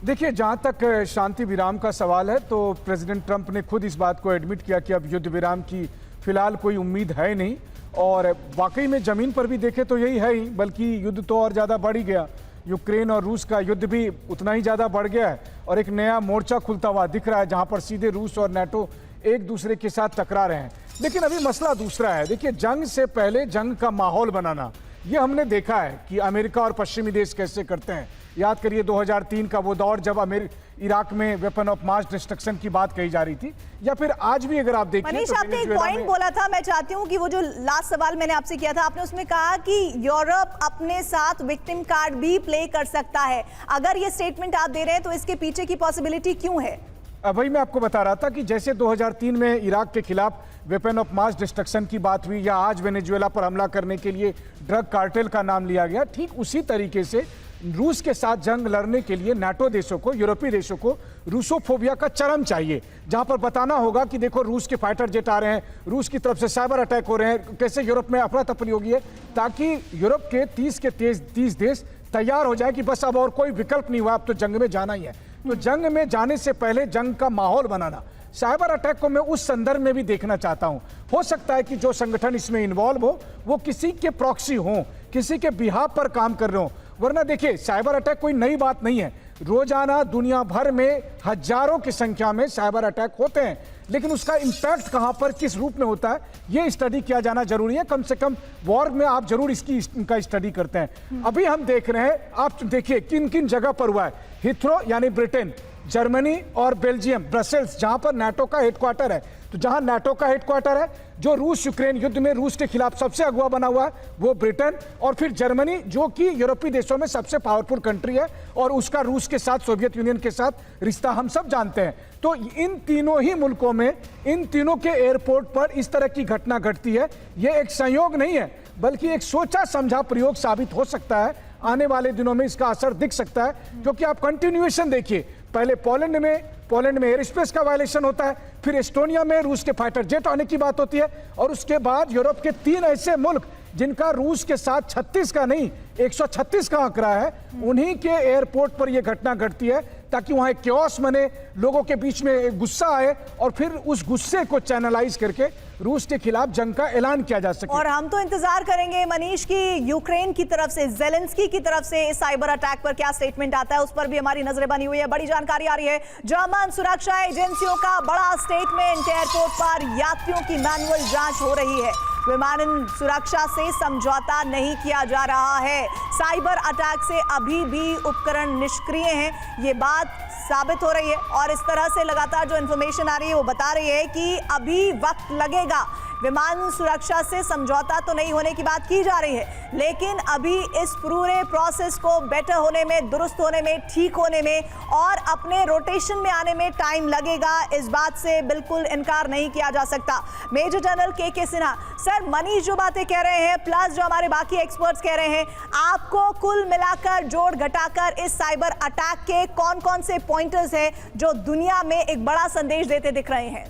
देखिए, जहां तक शांति विराम का सवाल है तो प्रेसिडेंट ट्रंप ने खुद इस बात को एडमिट किया कि अब युद्ध विराम की फिलहाल कोई उम्मीद है नहीं, और वाकई में जमीन पर भी देखे तो यही है ही, बल्कि युद्ध तो और ज़्यादा बढ़ ही गया। यूक्रेन और रूस का युद्ध भी उतना ही ज़्यादा बढ़ गया है, और एक नया मोर्चा खुलता हुआ दिख रहा है जहां पर सीधे रूस और नाटो एक दूसरे के साथ टकरा रहे हैं। लेकिन अभी मसला दूसरा है। देखिए, जंग से पहले जंग का माहौल बनाना, ये हमने देखा है कि अमेरिका और पश्चिमी देश कैसे करते हैं। याद करिए 2003 का वो दौर जब इराक में वेपन ऑफ मास डिस्ट्रक्शन की बात कही जा रही थी, या फिर आज भी अगर आप देखिए मनीष, तो आपने एक पॉइंट बोला था, मैं चाहती हूं कि वो जो लास्ट सवाल मैंने आपसे किया था, आपने उसमें कहा कि यूरोप अपने साथ विक्टिम कार्ड भी प्ले कर सकता है। अगर ये स्टेटमेंट आप दे रहे हैं तो इसके पीछे की पॉसिबिलिटी क्यों है? वही मैं आपको बता रहा था कि जैसे 2003 में इराक के खिलाफ वेपन ऑफ मास डिस्ट्रक्शन की बात हुई, या आज वेनेजुएला पर हमला करने के लिए ड्रग कार्टेल का नाम लिया गया, ठीक उसी तरीके से रूस के साथ जंग लड़ने के लिए नाटो देशों को, यूरोपीय देशों को रूसोफोबिया का चरम चाहिए, जहां पर बताना होगा कि देखो रूस के फाइटर जेट आ रहे हैं, रूस की तरफ से साइबर अटैक हो रहे हैं, कैसे यूरोप में अफरा तफरी होगी है, ताकि यूरोप के 30 देश तैयार हो जाए कि बस अब और कोई विकल्प नहीं हुआ, अब तो जंग में जाना ही है। तो जंग में जाने से पहले जंग का माहौल बनाना, साइबर अटैक को मैं उस संदर्भ में भी देखना चाहता हूं। हो सकता है कि जो संगठन इसमें इन्वॉल्व हो वो किसी के प्रॉक्सी हो, किसी के बिहाफ पर काम कर रहे हो, वरना देखिए साइबर अटैक कोई नई बात नहीं है। रोजाना दुनिया भर में हजारों की संख्या में साइबर अटैक होते हैं, लेकिन उसका इंपैक्ट कहां पर किस रूप में होता है ये स्टडी किया जाना जरूरी है। कम से कम वॉर में आप जरूर इनका स्टडी करते हैं। अभी हम देख रहे हैं, आप देखिए किन किन जगह पर हुआ है। हिथ्रो यानी ब्रिटेन, जर्मनी और बेल्जियम, ब्रसेल्स जहां पर नाटो का हेडक्वार्टर है, तो जहां नाटो का हेडक्वार्टर है, जो रूस यूक्रेन युद्ध में रूस के खिलाफ सबसे अगुवा बना हुआ है वो ब्रिटेन, और फिर जर्मनी जो कि यूरोपीय देशों में सबसे पावरफुल कंट्री है, और उसका रूस के साथ, सोवियत यूनियन के साथ रिश्ता हम सब जानते हैं। तो इन तीनों ही मुल्कों में, इन तीनों के एयरपोर्ट पर इस तरह की घटना घटती है। ये एक संयोग नहीं है, बल्कि एक सोचा समझा प्रयोग साबित हो सकता है। आने वाले दिनों में इसका असर दिख सकता है, क्योंकि आप कंटिन्यूएशन देखिए, पहले पोलैंड में एयर स्पेस का वायलेशन होता है, फिर एस्टोनिया में रूस के फाइटर जेट आने की बात होती है, और उसके बाद यूरोप के 3 ऐसे मुल्क जिनका रूस के साथ 36 का नहीं 136 का आंकड़ा है, उन्हीं के एयरपोर्ट पर यह घटना घटती है, ताकि वहां एक क्योस बने, लोगों के बीच में गुस्सा आए, और फिर उस गुस्से को चैनलाइज करके रूस के खिलाफ जंग का ऐलान किया जा सके। और हम तो इंतजार करेंगे मनीष की यूक्रेन की तरफ से, ज़ेलेंस्की की तरफ से इस साइबर अटैक पर क्या स्टेटमेंट आता है, उस पर भी हमारी नजरें बनी हुई है। बड़ी जानकारी आ रही है, जर्मन सुरक्षा एजेंसियों का बड़ा स्टेटमेंट, एयरपोर्ट पर यात्रियों की मैनुअल जांच हो रही है, विमानन सुरक्षा से समझौता नहीं किया जा रहा है, साइबर अटैक से अभी भी उपकरण निष्क्रिय हैं, ये बात साबित हो रही है। और इस तरह से लगातार जो इंफॉर्मेशन आ रही है वो बता रही है कि अभी वक्त लगेगा, विमान सुरक्षा से समझौता तो नहीं होने की बात की जा रही है, लेकिन अभी इस पूरे प्रोसेस को बेटर होने में, दुरुस्त होने में, ठीक होने में और अपने रोटेशन में आने में टाइम लगेगा, इस बात से बिल्कुल इनकार नहीं किया जा सकता। मेजर जनरल के सिन्हा सर, मनीष जो बातें कह रहे हैं प्लस जो हमारे बाकी एक्सपर्ट्स कह रहे हैं, आपको कुल मिलाकर जोड़ घटाकर इस साइबर अटैक के कौन कौन से पॉइंटर्स हैं जो दुनिया में एक बड़ा संदेश देते दिख रहे हैं?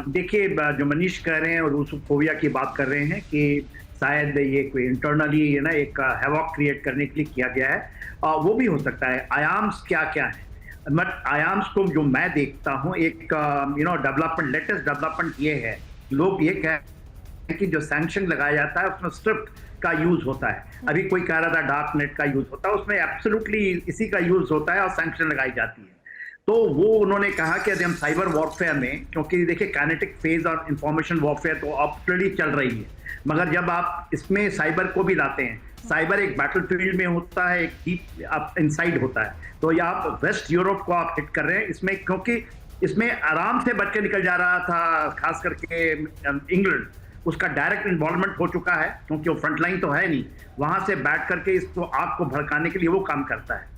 देखिए, जो मनीष कह रहे हैं और रूसोफोबिया की बात कर रहे हैं कि शायद ये कोई इंटरनली ना एक हैवॉक क्रिएट करने के लिए किया गया है, वो भी हो सकता है। आयाम्स क्या क्या है, बट आयाम्स को जो मैं देखता हूँ एक डेवलपमेंट, लेटेस्ट डेवलपमेंट ये है, लोग ये कह कि जो सैंक्शन लगाया जाता है उसमें स्क्रिप्ट का यूज होता है। अभी कोई कह रहा था डार्क नेट का यूज होता है, उसमें एब्सोल्युटली इसी का यूज होता है और सैंक्शन लगाई जाती है। तो वो उन्होंने कहा कि यदि हम साइबर वॉरफेयर में, क्योंकि देखिए काइनेटिक फेज और इंफॉर्मेशन वॉरफेयर तो ऑलरेडी चल रही है, मगर जब आप इसमें साइबर को भी लाते हैं, साइबर एक बैटलफील्ड में होता है, एक डीप इनसाइड होता है, तो ये आप वेस्ट यूरोप को आप हिट कर रहे हैं इसमें, क्योंकि इसमें आराम से बच के निकल जा रहा था, खास करके इंग्लैंड, उसका डायरेक्ट इन्वॉल्वमेंट हो चुका है, क्योंकि वो फ्रंटलाइन तो है नहीं, वहां से बैठ करके इसको आग को भड़काने के लिए वो काम करता है।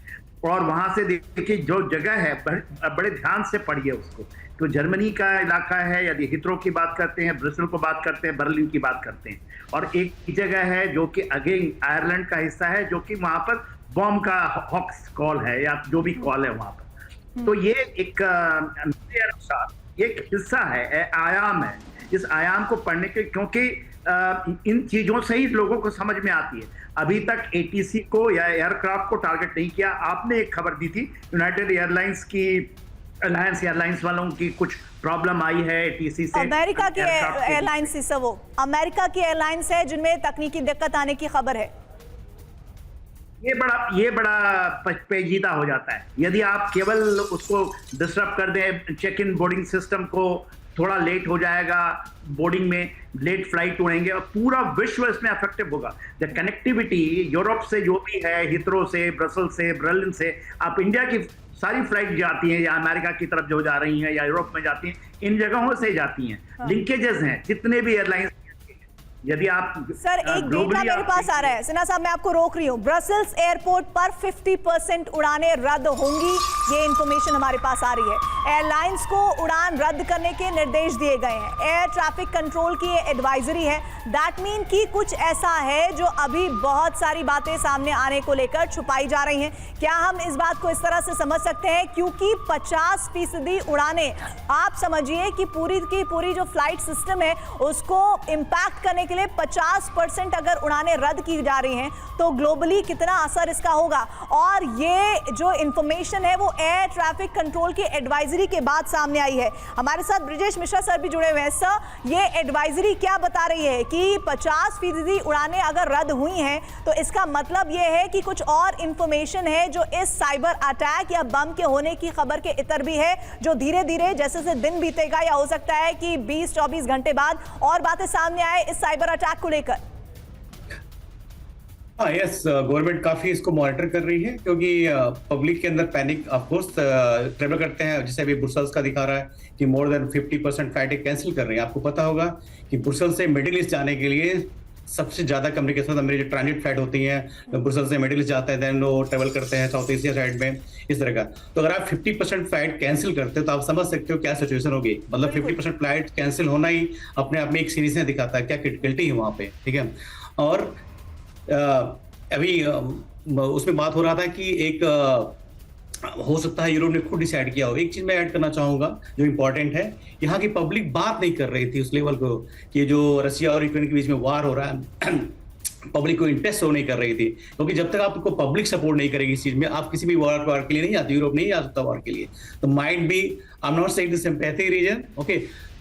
और वहां से देखिए जो जगह है, बड़े ध्यान से पढ़िए उसको, तो जर्मनी का इलाका है, यदि हिथरो की बात करते हैं, ब्रिसल को बात करते हैं, बर्लिन की बात करते हैं, और एक जगह है जो कि अगेन आयरलैंड का हिस्सा है, जो कि वहां पर बॉम्ब का हॉक्स कॉल है या जो भी कॉल है वहां पर। तो ये एक मेरे अनुसार एक हिस्सा है, आयाम है। इस आयाम को पढ़ने के, क्योंकि इन चीजों से ही लोगों को समझ में आती है। अभी तक एटीसी को या एयरक्राफ्ट को टारगेट नहीं किया। आपने एक खबर दी थी यूनाइटेड एयरलाइंस की, अलायंस एयरलाइंस वालों की कुछ प्रॉब्लम आई है एटीसी से। अमेरिका की एयरलाइंस ही सब, वो अमेरिका की एयरलाइंस है जिनमें तकनीकी दिक्कत आने की खबर है। ये बड़ा पेचीदा हो जाता है यदि आप केवल उसको डिस्टर्ब कर दें। चेक इन बोर्डिंग सिस्टम को थोड़ा लेट हो जाएगा, बोर्डिंग में लेट फ्लाइट उड़ेंगे और पूरा विश्व इसमें अफेक्टिव होगा। द कनेक्टिविटी यूरोप से जो भी है, हिथरो से, ब्रसल से, बर्लिन से, आप इंडिया की सारी फ्लाइट जाती हैं या अमेरिका की तरफ जो जा रही हैं या यूरोप में जाती हैं, इन जगहों से जाती हैं। लिंकेजेस हैं जितने भी एयरलाइंस। यदि आप सर, एक डेटा मेरे पास आ रहा है, सिन्हा साहब मैं आपको रोक रही हूँ, ब्रसेल्स एयरपोर्ट पर 50% उड़ानें रद्द होंगी, ये इंफॉर्मेशन हमारे पास आ रही है। एयरलाइंस को उड़ान रद्द करने के निर्देश दिए गए हैं। एयर ट्रैफिक कंट्रोल की ये एडवाइजरी है। दैट मीन कि कुछ ऐसा है जो अभी बहुत सारी बातें सामने आने को लेकर छुपाई जा रही हैं। क्या हम इस बात को इस तरह से समझ सकते हैं, क्योंकि 50% उड़ानें, आप समझिए कि पूरी की पूरी जो फ्लाइट सिस्टम है उसको इम्पैक्ट करने के लिए 50% अगर उड़ानें रद्द की जा रही हैं तो ग्लोबली कितना असर इसका होगा। और ये जो इंफॉर्मेशन है वो एयर ट्रैफिक कंट्रोल की एडवाइजरी के बाद सामने आई है। हमारे साथ ब्रिजेश मिश्रा सर भी जुड़े हुए हैं। सर, ये एडवाइजरी क्या बता रही है कि 50% उड़ानें अगर रद्द हुई हैं तो इसका मतलब ये है कि कुछ और इंफॉर्मेशन है जो इस साइबर अटैक या बम के होने की खबर के इतर भी है, जो धीरे धीरे जैसे जैसे दिन बीतेगा या हो सकता है कि 20-24 घंटे बाद और बातें सामने आए इस साइबर अटैक को लेकर। हाँ, यस, गवर्नमेंट काफी इसको मॉनिटर कर रही है, क्योंकि पब्लिक के अंदर पैनिक ऑफ कोर्स ट्रेवल करते हैं। जैसे अभी ब्रुसेल्स का दिखा रहा है कि मोर देन 50% फ्लाइटें कैंसिल कर रही हैं। आपको पता होगा कि ब्रुसेल्स से मिडिल ईस्ट जाने के लिए सबसे ज्यादा कम्युनिकेशन मेरी जो ट्रांजिट फ्लाइट होती है, ब्रुसेल्स से मिडिल ईस्ट जाते हैं, देन वो ट्रेवल करते हैं साउथ एशिया साइड में, इस तरह का। तो अगर आप 50% फ्लाइट कैंसिल करते हो तो आप समझ सकते हो क्या सिचुएशन होगी। मतलब 50% फ्लाइट कैंसिल होना ही अपने आप में एक सीरीज में दिखाता है क्या क्रिटिकलिटी है वहां पे, ठीक है। और अभी उसमें बात हो रहा था कि एक हो सकता है यूरोप ने खुद डिसाइड किया हो। एक चीज मैं ऐड करना चाहूंगा जो इंपॉर्टेंट है, यहाँ की पब्लिक बात नहीं कर रही थी उस लेवल को कि जो रशिया और यूक्रेन के बीच में वार हो रहा है पब्लिक को इंटरेस्ट हो नहीं कर रही थी, क्योंकि जब तक आपको पब्लिक सपोर्ट नहीं करेगी इस चीज में, आप किसी भी वार के लिए नहीं जाते। यूरोप नहीं जा सकता वार के लिए। तो might be, I am not saying this sympathy reason, okay,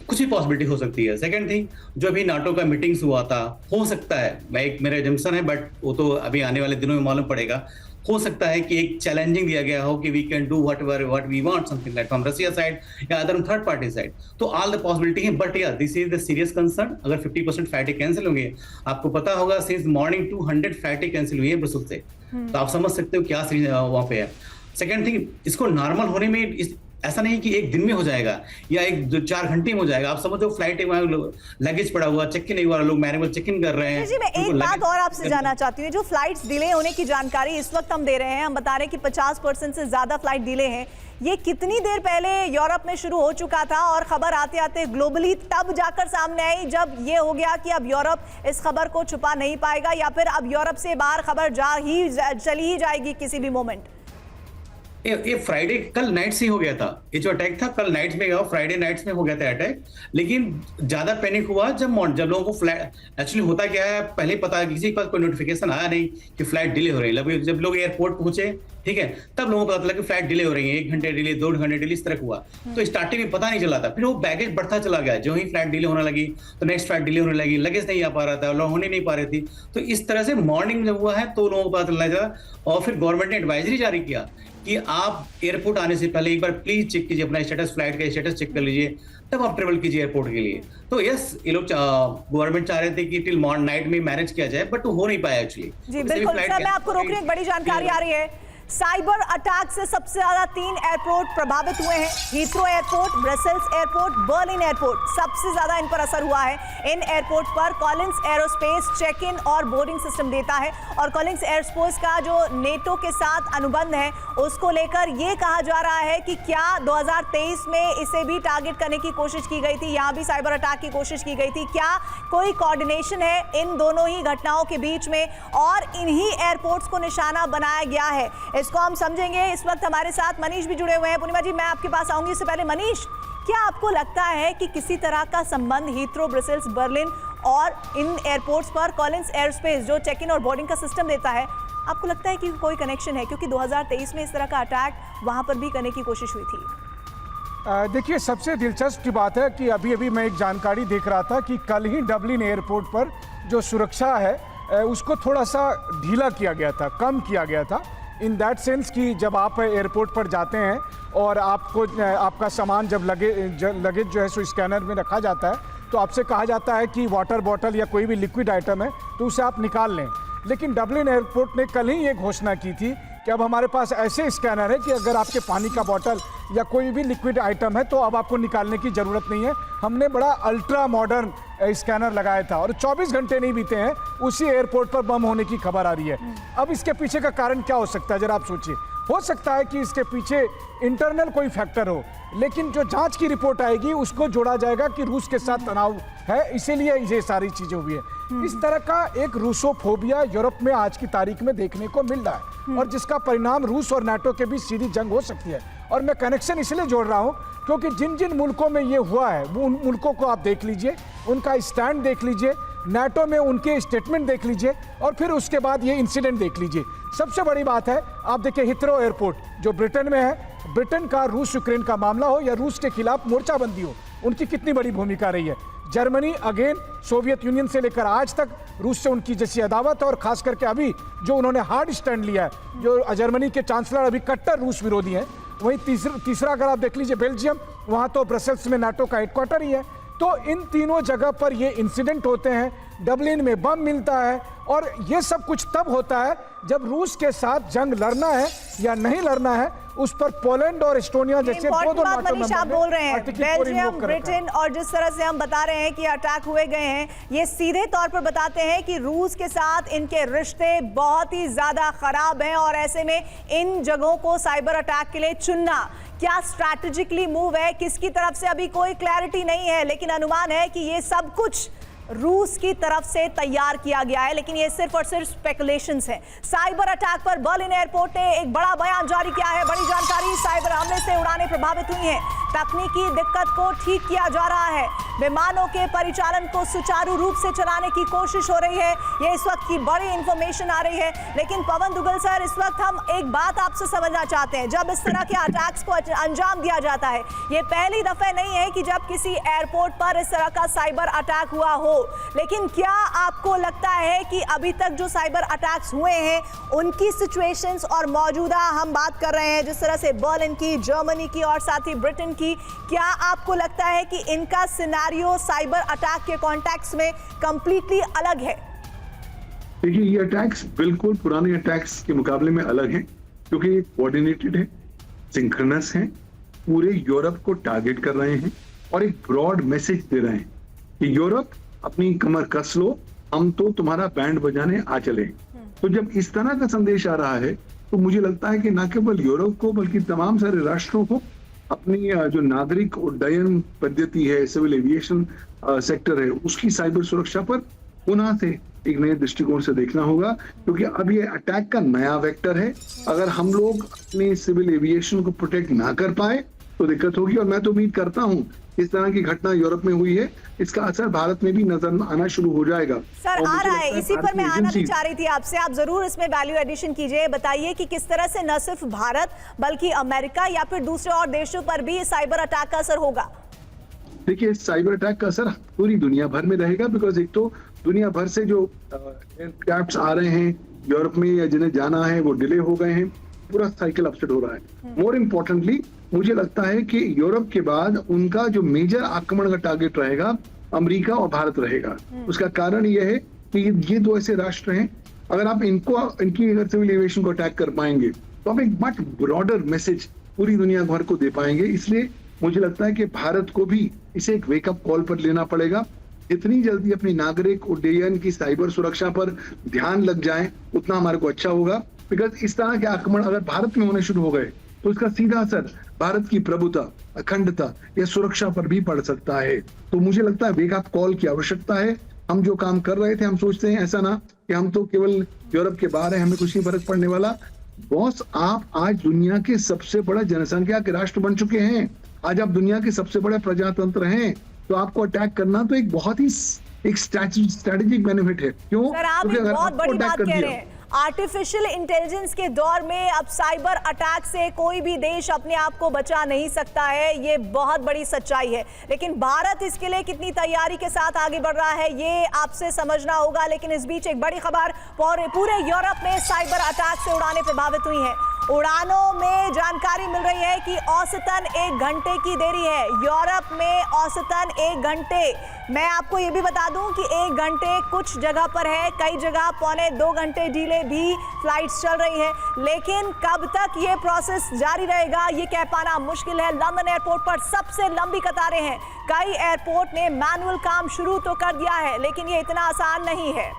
कुछ ही पॉसिबिलिटी हो सकती है। सेकंड थिंग, जो अभी नाटो का मीटिंग्स हुआ था, हो सकता है, मैं एक मेरा एजम्पशन है बट वो तो अभी आने वाले दिनों में मालूम पड़ेगा, हो सकता है कि एक चैलेंजिंग दिया गया हो कि we can do what we want, something like from Russia side या अदर थर्ड पार्टी साइड। तो ऑल द पॉसिबिलिटी है, बट या this is the serious concern. अगर 50% फ्लाइटें कैंसिल होंगे, आपको पता होगा सिंस मॉर्निंग 200 फ्लाइटें कैंसिल हुई है ब्रुसेल्स से, तो आप समझ सकते हो क्या सीरीज वहां पे है। सेकंड थिंग, इसको नॉर्मल होने में ऐसा नहीं कि एक दिन में हो जाएगा या 1-4 घंटे में हो जाएगा। आप समझो फ्लाइट लगेज पड़ा हुआ, चेक इन नहीं हुआ, लोग मैनुअल चेक इन कर रहे हैं। जी, मैं एक बात और आपसे जानना चाहती हूँ, जो फ्लाइट्स डिले होने की जानकारी इस वक्त हम दे रहे हैं, हम बता रहे हैं कि 50% से ज्यादा फ्लाइट डिले हैं, ये कितनी देर पहले यूरोप में शुरू हो चुका था और खबर आते आते ग्लोबली तब जाकर सामने आई जब ये हो गया कि अब यूरोप इस खबर को छुपा नहीं पाएगा, या फिर अब यूरोप से बाहर खबर चली ही जाएगी किसी भी मोमेंट? ये फ्राइडे कल नाइट से हो गया था, ये जो अटैक था कल नाइट में, फ्राइडे नाइट्स में हो गया था अटैक। लेकिन ज्यादा पैनिक हुआ जब लोगों को फ्लाइट, एक्चुअली होता क्या है, पहले पता किसी के पास कोई नोटिफिकेशन आया नहीं कि फ्लाइट डिले हो रही है। जब लोग एयरपोर्ट पहुंचे, ठीक है, तब लोगों को पता चला कि फ्लाइट डिले हो रही है, 1 घंटे डिले, 2 घंटे डिले, इस तरह हुआ। तो स्टार्टिंग में पता नहीं चला था, फिर वो बैगेज बढ़ता चला गया। जो ही फ्लाइट डिले होने लगी तो नेक्स्ट फ्लाइट डिले होने लगी, लगेज नहीं आ पा रहा था, लोग होने नहीं पा रही थी। तो इस तरह से मॉर्निंग जब हुआ है तो लोगों को पता चलना था, और फिर गवर्नमेंट ने एडवाइजरी जारी किया कि आप एयरपोर्ट आने से पहले एक बार प्लीज चेक कीजिए अपना स्टेटस, फ्लाइट का स्टेटस चेक कर लीजिए, तब आप ट्रेवल कीजिए एयरपोर्ट के लिए। तो यस, ये लोग गवर्नमेंट चाह रहे थे कि टिल नाइट में मैनेज किया जाए, बट हो नहीं पाया एक्चुअली। जी बिल्कुल सर, मैं आपको रोकने एक बड़ी जानकारी आ रही है। साइबर अटैक से सबसे ज्यादा 3 एयरपोर्ट प्रभावित हुए हैं, Heathrow airport, Brussels airport, Berlin airport, सबसे ज्यादा इन पर असर हुआ है। इन एयरपोर्ट पर कॉलिंस एरोस्पेस चेक इन और बोर्डिंग सिस्टम देता है, और कॉलिंस एरोस्पेस का जो नेटो के साथ अनुबंध है उसको लेकर ये कहा जा रहा है कि क्या 2023 में इसे भी टारगेट करने की कोशिश की गई थी, यहाँ भी साइबर अटैक की कोशिश की गई थी। क्या कोई कोऑर्डिनेशन है इन दोनों ही घटनाओं के बीच में, और इन्हीं एयरपोर्ट्स को निशाना बनाया गया है, इसको हम समझेंगे। इस वक्त हमारे साथ मनीष भी जुड़े हुए हैं। पूर्णिमा जी, मैं आपके पास आऊंगी, इससे पहले मनीष, क्या आपको लगता है कि किसी तरह का संबंध हीथ्रो, ब्रसेल्स, बर्लिन और इन एयरपोर्ट्स पर कॉलिंस एयरोस्पेस जो चेक इन और बोर्डिंग का सिस्टम देता है, आपको लगता है कि कोई कनेक्शन है? क्योंकि 2023 में इस तरह का अटैक वहां पर भी करने की कोशिश हुई थी। देखिए, सबसे दिलचस्प की बात है कि अभी मैं एक जानकारी देख रहा था कि कल ही डबलिन एयरपोर्ट पर जो सुरक्षा है उसको थोड़ा सा ढीला किया गया था, कम किया गया था। इन दैट सेंस कि जब आप एयरपोर्ट पर जाते हैं और आपको आपका सामान जब लगेज जो है सो स्कैनर में रखा जाता है, तो आपसे कहा जाता है कि वाटर बॉटल या कोई भी लिक्विड आइटम है तो उसे आप निकाल लें। लेकिन डबलिन एयरपोर्ट ने कल ही ये घोषणा की थी कि अब हमारे पास ऐसे स्कैनर है कि अगर आपके पानी का बॉटल या कोई भी लिक्विड आइटम है तो अब आपको निकालने की ज़रूरत नहीं है। हमने बड़ा अल्ट्रा मॉडर्न स्कैनर लगाया था, और 24 घंटे नहीं बीते हैं उसी एयरपोर्ट पर बम होने की खबर आ रही है। अब इसके पीछे का कारण क्या हो सकता है, जरा आप सोचिए। हो सकता है कि इसके पीछे इंटरनल कोई फैक्टर हो, लेकिन जो जांच की रिपोर्ट आएगी उसको जोड़ा जाएगा कि रूस के साथ तनाव है, इसीलिए ये सारी चीजें हुई है। इस तरह का एक रूसोफोबिया यूरोप में आज की तारीख में देखने को मिल रहा है, और जिसका परिणाम रूस और नाटो के बीच सीधी जंग हो सकती है। और मैं कनेक्शन इसलिए जोड़ रहा हूं क्योंकि जिन जिन मुल्कों में ये हुआ है वो उन मुल्कों को आप देख लीजिए, उनका स्टैंड देख लीजिए, नाटो में उनके स्टेटमेंट देख लीजिए, और फिर उसके बाद ये इंसिडेंट देख लीजिए। सबसे बड़ी बात है, आप देखिए हीथ्रो एयरपोर्ट जो ब्रिटेन में है, ब्रिटेन का रूस यूक्रेन का मामला हो या रूस के खिलाफ मोर्चाबंदी हो, उनकी कितनी बड़ी भूमिका रही है। जर्मनी अगेन सोवियत यूनियन से लेकर आज तक रूस से उनकी जैसी अदावत है, और खास करके अभी जो उन्होंने हार्ड स्टैंड लिया है, जो जर्मनी के चांसलर अभी कट्टर रूस विरोधी हैं। वहीं तीसरा अगर आप देख लीजिए बेल्जियम, वहाँ तो ब्रसेल्स में नाटो का हेडक्वार्टर ही है। तो इन तीनों जगह पर ये इंसिडेंट होते हैं, डबलिन में बम मिलता है, और ये सब कुछ तब होता है जब रूस के साथ जंग लड़ना है या नहीं लड़ना है, उस पर पोलैंड और एस्टोनिया जैसे मनीष आप बोल रहे हैं बेल्जियम, ब्रिटेन, और जिस तरह से हम बता रहे हैं कि अटैक हुए गए हैं, ये सीधे तौर पर बताते हैं कि रूस के साथ इनके रिश्ते बहुत ही ज्यादा खराब हैं, और ऐसे में इन जगहों को साइबर अटैक के लिए चुनना क्या स्ट्रैटेजिकली मूव है, किसकी तरफ से अभी कोई क्लैरिटी नहीं है, लेकिन अनुमान है कि ये सब कुछ रूस की तरफ से तैयार किया गया है। लेकिन ये सिर्फ और सिर्फ स्पेकुलेशंस हैं। साइबर अटैक पर बर्लिन एयरपोर्ट ने एक बड़ा बयान जारी किया है। बड़ी जानकारी, साइबर हमले से उड़ानें प्रभावित हुई हैं, तकनीकी दिक्कत को ठीक किया जा रहा है, विमानों के परिचालन को सुचारू रूप से चलाने की कोशिश हो रही है। ये इस वक्त की बड़ी इंफॉर्मेशन आ रही है। लेकिन पवन दुग्गल सर, इस वक्त हम एक बात आपसे समझना चाहते हैं, जब इस तरह के अटैक्स को अंजाम दिया जाता है, ये पहली दफा नहीं है कि जब किसी एयरपोर्ट पर इस तरह का साइबर अटैक हुआ हो, लेकिन क्या आपको लगता है कि अभी तक जो साइबर अटैक्स हुए हैं उनकी सिचुएशंस, और मौजूदा हम बात कर रहे हैं जिस तरह से बर्लिन की, जर्मनी की और साथ ही ब्रिटेन की, क्या आपको लगता है कि इनका सिनेरियो साइबर अटैक के कॉन्टेक्स्ट में कंप्लीटली अलग है? देखिए, ये अटैक्स बिल्कुल पुराने अटैक्स के मुकाबले में अलग हैं, क्योंकि ये कोऑर्डिनेटेड है, सिंक्रोनस है, पूरे यूरोप को टारगेट कर रहे हैं और एक ब्रॉड मैसेज दे रहे हैं कि यूरोप अपनी कमर कस लो, हम तो तुम्हारा बैंड बजाने आ चले। तो जब इस तरह का संदेश आ रहा है तो मुझे लगता है कि न केवल यूरोप को बल्कि तमाम सारे राष्ट्रों को अपनी जो नागरिक उड्डयन पद्धति है, सिविल एविएशन सेक्टर है, उसकी साइबर सुरक्षा पर पुनः से एक नए दृष्टिकोण से देखना होगा, क्योंकि अब ये अटैक का नया वेक्टर है। अगर हम लोग अपने सिविल एविएशन को प्रोटेक्ट ना कर पाए तो दिक्कत होगी। और मैं तो उम्मीद करता हूँ इस तरह की घटना यूरोप में हुई है, इसका असर भारत में भी नजर आना शुरू हो जाएगा। सर आ रहा है, इसी पर मैं आना भी चाह रही थी आपसे, आप जरूर इसमें वैल्यू एडिशन कीजिए। बताइए कि किस तरह से न सिर्फ भारत बल्कि अमेरिका या फिर दूसरे और देशों पर भी साइबर अटैक का असर होगा। देखिए, साइबर अटैक का असर पूरी दुनिया भर में रहेगा, बिकॉज एक तो दुनिया भर से जो एयरक्राफ्ट आ रहे हैं यूरोप में या जिन्हें जाना है वो डिले हो गए हैं, पूरा साइकिल अपसेट हो रहा है। मोर इम्पोर्टेंटली मुझे लगता है कि यूरोप के बाद उनका जो मेजर आक्रमण का टारगेट रहेगा अमेरिका और भारत रहेगा। उसका कारण यह है कि ये दो ऐसे राष्ट्र हैं, अगर आप इनकी अगर सिविल एविएशन को अटैक कर पाएंगे तो आप एक मच ब्रॉडर मैसेज पूरी दुनिया भर को दे पाएंगे। इसलिए मुझे लगता है कि भारत को भी इसे एक वेकअप कॉल पर लेना पड़ेगा। जितनी जल्दी अपनी नागरिक उड्डयन की साइबर सुरक्षा पर ध्यान लग जाए उतना हमारे को अच्छा होगा, बिकॉज इस तरह के आक्रमण अगर भारत में होने शुरू हो गए तो इसका सीधा असर भारत की प्रभुता, अखंडता या सुरक्षा पर भी पड़ सकता है। तो मुझे लगता है वेकअप कॉल की आवश्यकता है। हम जो काम कर रहे थे, हम सोचते हैं ऐसा ना कि हम तो केवल यूरोप के बाहर हैं, हमें कुछ नहीं फर्क पड़ने वाला। बॉस, आप आज दुनिया के सबसे बड़ा जनसंख्या के राष्ट्र बन चुके हैं, आज आप दुनिया के सबसे बड़े प्रजातंत्र हैं, तो आपको अटैक करना तो एक बहुत ही एक स्ट्रेटेजिक बेनिफिट है। क्यों? सर आप एक बहुत बड़ी बात कह रहे हैं। आर्टिफिशियल इंटेलिजेंस के दौर में अब साइबर अटैक से कोई भी देश अपने आप को बचा नहीं सकता है, ये बहुत बड़ी सच्चाई है। लेकिन भारत इसके लिए कितनी तैयारी के साथ आगे बढ़ रहा है ये आपसे समझना होगा। लेकिन इस बीच एक बड़ी खबर, पूरे यूरोप में साइबर अटैक से उड़ानें प्रभावित हुई हैं। उड़ानों में जानकारी मिल रही है कि औसतन 1 घंटे की देरी है। यूरोप में औसतन 1 घंटे। मैं आपको ये भी बता दूं कि 1 घंटे कुछ जगह पर है, कई जगह 1.25-2 घंटे डिले भी फ्लाइट्स चल रही हैं। लेकिन कब तक ये प्रोसेस जारी रहेगा ये कह पाना मुश्किल है। लंदन एयरपोर्ट पर सबसे लंबी कतारें हैं। कई एयरपोर्ट ने मैनुअल काम शुरू तो कर दिया है, लेकिन ये इतना आसान नहीं है।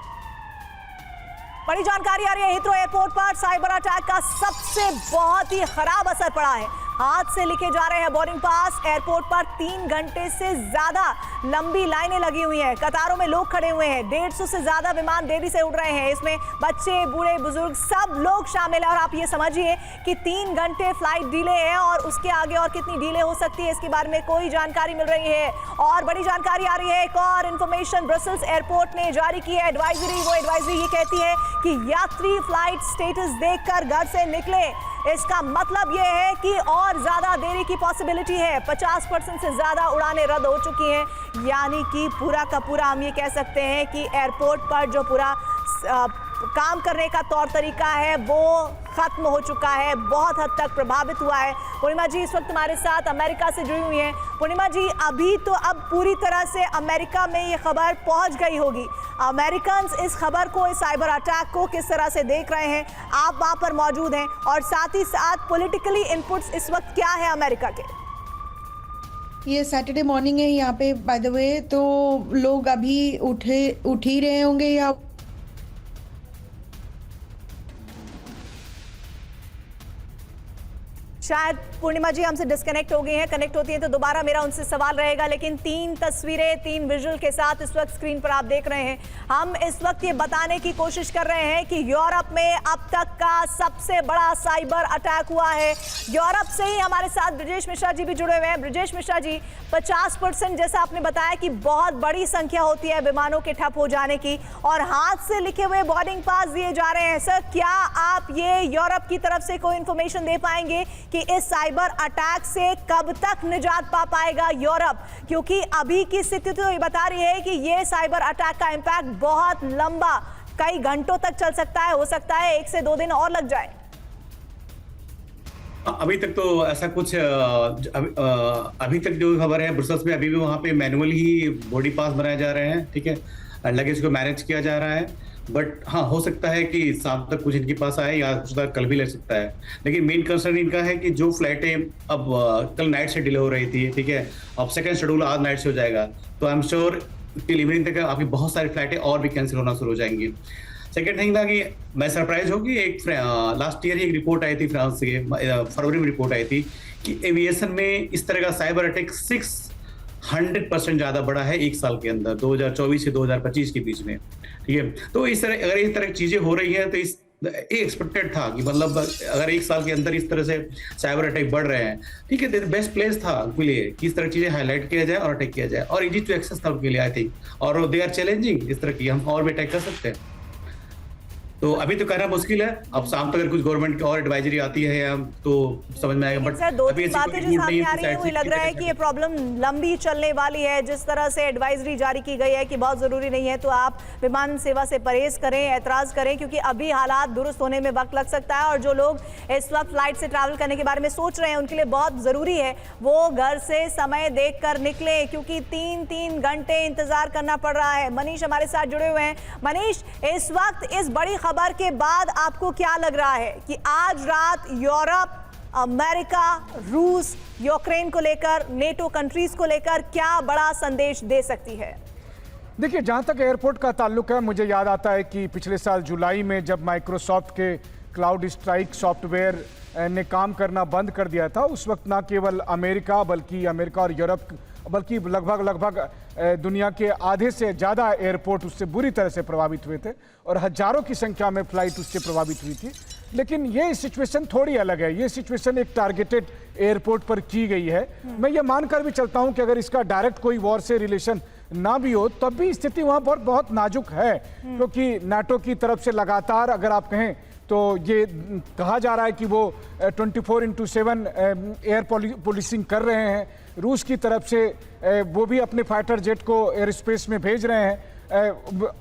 बड़ी जानकारी आ रही है, हीथ्रो एयरपोर्ट पर साइबर अटैक का सबसे बहुत ही खराब असर पड़ा है। हाथ से लिखे जा रहे हैं बोर्डिंग पास। एयरपोर्ट पर 3 घंटे से ज्यादा लंबी लाइनें लगी हुई हैं, कतारों में लोग खड़े हुए हैं। 150 से ज्यादा विमान देरी से उड़ रहे हैं, इसमें बच्चे, बूढ़े, बुजुर्ग सब लोग शामिल हैं। और आप ये समझिए कि 3 घंटे फ्लाइट डिले है और उसके आगे और कितनी डिले हो सकती है इसके बारे में कोई जानकारी मिल रही है। और बड़ी जानकारी आ रही है, एक और इंफॉर्मेशन ब्रसेल्स एयरपोर्ट ने जारी की है एडवाइजरी। वो एडवाइजरी ये कहती है कि यात्री फ्लाइट स्टेटस देखकर घर से निकले। इसका मतलब यह है कि और ज्यादा देरी की पॉसिबिलिटी है। 50% से ज्यादा उड़ानें रद्द हो चुकी हैं, यानी कि पूरा का पूरा हम ये कह सकते हैं कि एयरपोर्ट पर जो पूरा काम करने का तौर तरीका है वो खत्म हो चुका है, बहुत हद तक प्रभावित हुआ है। पूर्णिमा जी इस वक्त हमारे साथ अमेरिका से जुड़ी हुई हैं। पूर्णिमा जी, अभी तो अब पूरी तरह से अमेरिका में ये खबर पहुंच गई होगी। अमेरिकन्स इस खबर को, इस साइबर अटैक को किस तरह से देख रहे हैं? आप वहां पर मौजूद हैं और साथ ही साथ पॉलिटिकली इनपुट्स इस वक्त क्या है अमेरिका के? ये सैटरडे मॉर्निंग है यहाँ पे बाय द वे, तो लोग अभी उठ ही रहे होंगे या शायद पूर्णिमा जी हमसे डिस्कनेक्ट हो गई हैं। कनेक्ट होती हैं तो दोबारा मेरा उनसे सवाल रहेगा। लेकिन 3 तस्वीरें, 3 विजुअल के साथ इस वक्त स्क्रीन पर आप देख रहे हैं। हम इस वक्त ये बताने की कोशिश कर रहे हैं कि यूरोप में अब तक का सबसे बड़ा साइबर अटैक हुआ है। यूरोप से ही हमारे साथ ब्रजेश मिश्रा जी भी जुड़े हुए हैं। ब्रजेश मिश्रा जी, 50% जैसा आपने बताया कि बहुत बड़ी संख्या होती है विमानों के ठप हो जाने की और हाथ से लिखे हुए बोर्डिंग पास दिए जा रहे हैं। सर, क्या आप ये यूरोप की तरफ से कोई इंफॉर्मेशन दे पाएंगे कि इस साइबर अटैक से कब तक निजात पा पाएगा यूरोप? क्योंकि अभी की स्थिति तो ये बता रही है कि ये साइबर अटैक का इंपैक्ट बहुत लंबा, कई घंटों तक चल सकता है, हो सकता है 1 से 2 दिन और लग जाए। अभी तक तो ऐसा कुछ अभी तक जो खबर है ब्रसेल्स में, अभी भी वहाँ पे मैनुअल ही बॉडी पास बनाए जा रहे हैं, ठीक है, लगेज को मैनेज किया जा रहा है। बट हाँ, हो सकता है कि शाम तक कुछ इनके पास आए या कुछ कल भी लग सकता है। लेकिन मेन कंसर्न इनका है कि जो फ्लाइटें अब कल नाइट से डिले हो रही थी, ठीक है, अब सेकंड शेड्यूल आज नाइट से हो जाएगा, तो I am sure till evening तक आपकी बहुत सारी फ्लाइटें और भी कैंसिल होना शुरू हो जाएंगी। सेकेंड थिंग था कि मैं सरप्राइज हो कि एक लास्ट ईयर एक रिपोर्ट आई थी फ्रांस से, फरवरी में रिपोर्ट आई थी कि एविएशन में इस तरह का साइबर अटैक 6 100% ज्यादा बढ़ा है एक साल के अंदर, 2024 से 2025 के बीच में। ठीक है, तो इस तरह अगर इस तरह की चीजें हो रही हैं तो इस एक्सपेक्टेड था कि मतलब अगर एक साल के अंदर इस तरह से साइबर अटैक बढ़ रहे हैं, ठीक है, बेस्ट प्लेस था उनके लिए कि इस तरह चीजें हाईलाइट किया जाए और अटैक किया जाए, और इजी टू एक्सेस था उनके लिए आई थिंक, और दे आर चैलेंजिंग इस तरह की, हम और भी अटैक कर सकते हैं। तो अभी तो कहना मुश्किल है, अब शाम तक अगर कुछ गवर्नमेंट की और एडवाइजरी आती है या तो समझ में आएगा। बट सर, दो तीन बातें जो सामने आ रही है वो लग रहा है कि ये प्रॉब्लम लंबी चलने वाली है। जिस तरह से एडवाइजरी जारी की गई है कि बहुत जरूरी नहीं है तो आप विमान सेवा से परहेज करें, ऐतराज करें, क्योंकि अभी हालात दुरुस्त होने में वक्त लग सकता है। और जो लोग इस वक्त फ्लाइट से ट्रैवल करने के बारे में सोच रहे हैं उनके लिए बहुत जरूरी है वो घर से समय देख कर निकले, क्योंकि 3-3 घंटे इंतजार करना पड़ रहा है। मनीष हमारे साथ जुड़े हुए हैं। मनीष, इस वक्त इस बड़ी खबर के बाद आपको क्या लग रहा है कि आज रात यूरोप, अमेरिका, रूस, यूक्रेन को लेकर, नेटो कंट्रीज को लेकर क्या बड़ा संदेश दे सकती है? देखिए, जहां तक एयरपोर्ट का ताल्लुक है, मुझे याद आता है कि पिछले साल जुलाई में जब माइक्रोसॉफ्ट के क्लाउड स्ट्राइक सॉफ्टवेयर ने काम करना बंद कर दिया था, उस वक्त ना केवल अमेरिका बल्कि अमेरिका और यूरोप बल्कि लगभग दुनिया के आधे से ज़्यादा एयरपोर्ट उससे बुरी तरह से प्रभावित हुए थे और हजारों की संख्या में फ्लाइट उससे प्रभावित हुई थी। लेकिन ये सिचुएशन थोड़ी अलग है। ये सिचुएशन एक टारगेटेड एयरपोर्ट पर की गई है। मैं ये मानकर भी चलता हूँ कि अगर इसका डायरेक्ट कोई वॉर से रिलेशन ना भी हो तब भी स्थिति वहाँ पर बहुत नाजुक है, क्योंकि नाटो की तरफ से लगातार अगर आप कहें तो ये कहा जा रहा है कि वो 24/7 एयर पुलिसिंग कर रहे हैं। रूस की तरफ से वो भी अपने फाइटर जेट को एयर स्पेस में भेज रहे हैं।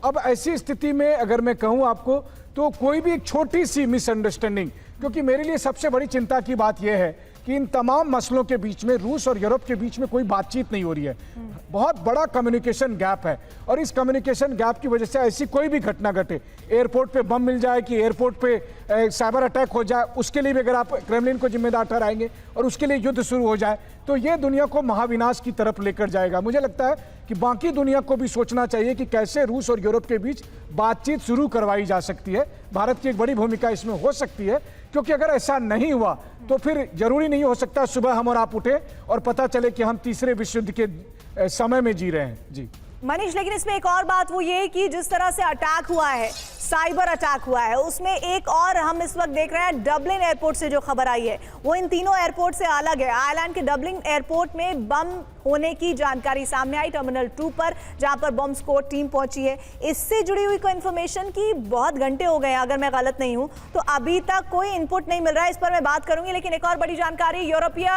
अब ऐसी स्थिति में अगर मैं कहूँ आपको तो कोई भी एक छोटी सी मिसअंडरस्टैंडिंग, क्योंकि मेरे लिए सबसे बड़ी चिंता की बात यह है कि इन तमाम मसलों के बीच में रूस और यूरोप के बीच में कोई बातचीत नहीं हो रही है। बहुत बड़ा कम्युनिकेशन गैप है और इस कम्युनिकेशन गैप की वजह से ऐसी कोई भी घटना घटे, एयरपोर्ट पे बम मिल जाए कि एयरपोर्ट पे साइबर अटैक हो जाए, उसके लिए भी अगर आप क्रेमलिन को जिम्मेदार ठहराएंगे और उसके लिए युद्ध शुरू हो जाए तो ये दुनिया को महाविनाश की तरफ लेकर जाएगा। मुझे लगता है कि बाकी दुनिया को भी सोचना चाहिए कि कैसे रूस और यूरोप के बीच बातचीत शुरू करवाई जा सकती है। भारत की एक बड़ी भूमिका इसमें हो सकती है, क्योंकि अगर ऐसा नहीं हुआ तो फिर जरूरी नहीं हो सकता सुबह हम और आप उठे और पता चले कि हम तीसरे विश्व युद्ध के समय में जी रहे हैं। जी मनीष, लेकिन इसमें एक और बात वो ये कि जिस तरह से अटैक हुआ है, साइबर अटैक हुआ है, उसमें एक और हम इस वक्त देख रहे हैं डबलिन एयरपोर्ट से जो खबर आई है वो इन तीनों एयरपोर्ट से अलग है। आयरलैंड के डबलिन एयरपोर्ट में बम होने की जानकारी सामने आई, टर्मिनल 2 पर, जहां पर बॉम्ब स्क्वाड टीम पहुंची है। इससे जुड़ी हुई कोई इन्फॉर्मेशन की बहुत घंटे हो गए हैं, अगर मैं गलत नहीं हूं तो अभी तक कोई इनपुट नहीं मिल रहा है। इस पर मैं बात करूंगी, लेकिन एक और बड़ी जानकारी, यूरोपीय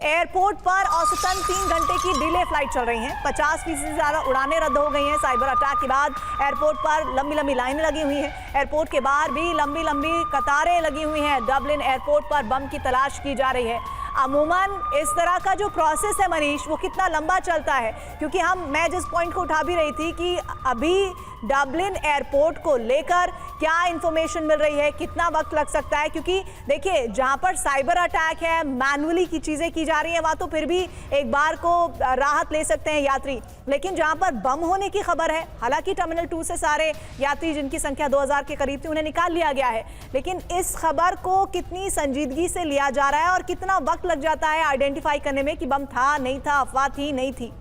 एयरपोर्ट पर औसतन 3 घंटे की डिले फ्लाइट चल रही हैं। 50% से ज़्यादा उड़ानें रद्द हो गई हैं। साइबर अटैक के बाद एयरपोर्ट पर लंबी लंबी लाइनें लगी हुई हैं। एयरपोर्ट के बाहर भी लंबी लंबी कतारें लगी हुई हैं। डबलिन एयरपोर्ट पर बम की तलाश की जा रही है। अमूमन इस तरह का जो प्रोसेस है मनीष, वो कितना लंबा चलता है? क्योंकि मैं जिस पॉइंट को उठा भी रही थी कि अभी डबलिन एयरपोर्ट को लेकर क्या इंफॉर्मेशन मिल रही है, कितना वक्त लग सकता है? क्योंकि देखिए, जहां पर साइबर अटैक है, मैनुअली की चीजें की जा रही हैं, वहां तो फिर भी एक बार को राहत ले सकते हैं यात्री, लेकिन जहां पर बम होने की खबर है, हालांकि टर्मिनल 2 से सारे यात्री जिनकी संख्या 2000 के करीब थी उन्हें निकाल लिया गया है, लेकिन इस खबर को कितनी संजीदगी से लिया जा रहा है और कितना वक्त लग जाता है आइडेंटिफाई करने में कि बम था, नहीं था, अफवाह थी, नहीं थी?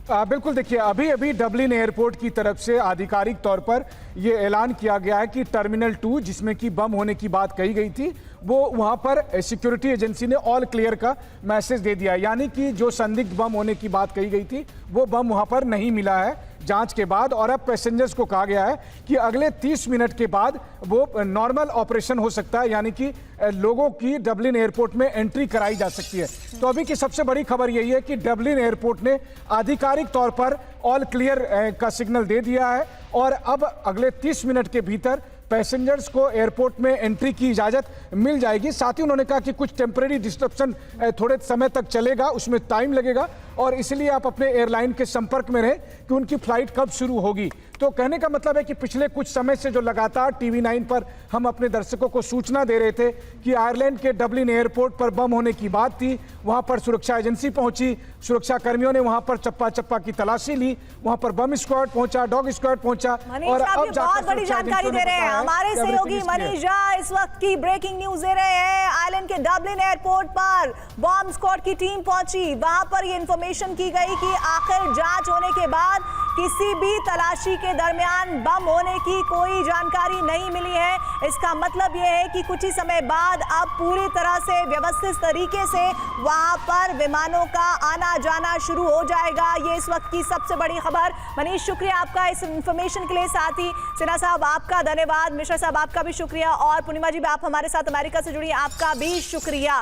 बिल्कुल, देखिए, अभी अभी डबलिन एयरपोर्ट की तरफ से आधिकारिक तौर पर यह ऐलान किया गया है कि टर्मिनल 2 जिसमें कि बम होने की बात कही गई थी, वो वहां पर सिक्योरिटी एजेंसी ने ऑल क्लियर का मैसेज दे दिया, यानी कि जो संदिग्ध बम होने की बात कही गई थी वो बम वहां पर नहीं मिला है जांच के बाद। और अब पैसेंजर्स को कहा गया है कि अगले 30 मिनट के बाद वो नॉर्मल ऑपरेशन हो सकता है, यानी कि लोगों की डबलिन एयरपोर्ट में एंट्री कराई जा सकती है। तो अभी की सबसे बड़ी खबर यही है कि डबलिन एयरपोर्ट ने आधिकारिक तौर पर ऑल क्लियर का सिग्नल दे दिया है और अब अगले 30 मिनट के भीतर पैसेंजर्स को एयरपोर्ट में एंट्री की इजाज़त मिल जाएगी। साथ ही उन्होंने कहा कि कुछ टेम्परेरी डिस्ट्रप्शन थोड़े समय तक चलेगा, उसमें टाइम लगेगा और इसलिए आप अपने एयरलाइन के संपर्क में रहें कि उनकी फ्लाइट कब शुरू होगी। तो कहने का मतलब है कि पिछले कुछ समय से जो लगातार TV9 पर हम अपने दर्शकों को सूचना दे रहे थे कि आयरलैंड के डबलिन एयरपोर्ट पर बम होने की बात थी, वहां पर सुरक्षा एजेंसी पहुंची, सुरक्षा कर्मियों ने वहां पर चप्पा चप्पा की तलाशी ली, वहां पर बम स्क्वाड पहुंचा, डॉग स्क्वाड पहुंचा और अब बहुत बड़ी जानकारी दे रहे हैं हमारे सहयोगी मनीष झा। इस वक्त की ब्रेकिंग न्यूज दे रहे हैं। आयरलैंड के डबलिन एयरपोर्ट पर बॉम्ब स्क्वाड की टीम पहुंची, वहां पर ये इंफॉर्मेशन कंफर्मेशन की गई कि आखिर जांच होने के बाद किसी भी तलाशी के दरमियान बम होने की कोई जानकारी नहीं मिली है। इसका मतलब यह है कि कुछ ही समय बाद अब पूरी तरह से व्यवस्थित तरीके से वहां पर विमानों का आना जाना शुरू हो जाएगा। ये इस वक्त की सबसे बड़ी खबर। मनीष, शुक्रिया आपका इस इंफॉर्मेशन के लिए। साथ ही सिन्हा साहब आपका धन्यवाद, मिश्रा साहब आपका भी शुक्रिया, और पूर्णिमा जी भी आप हमारे साथ अमेरिका से जुड़ी, आपका भी शुक्रिया।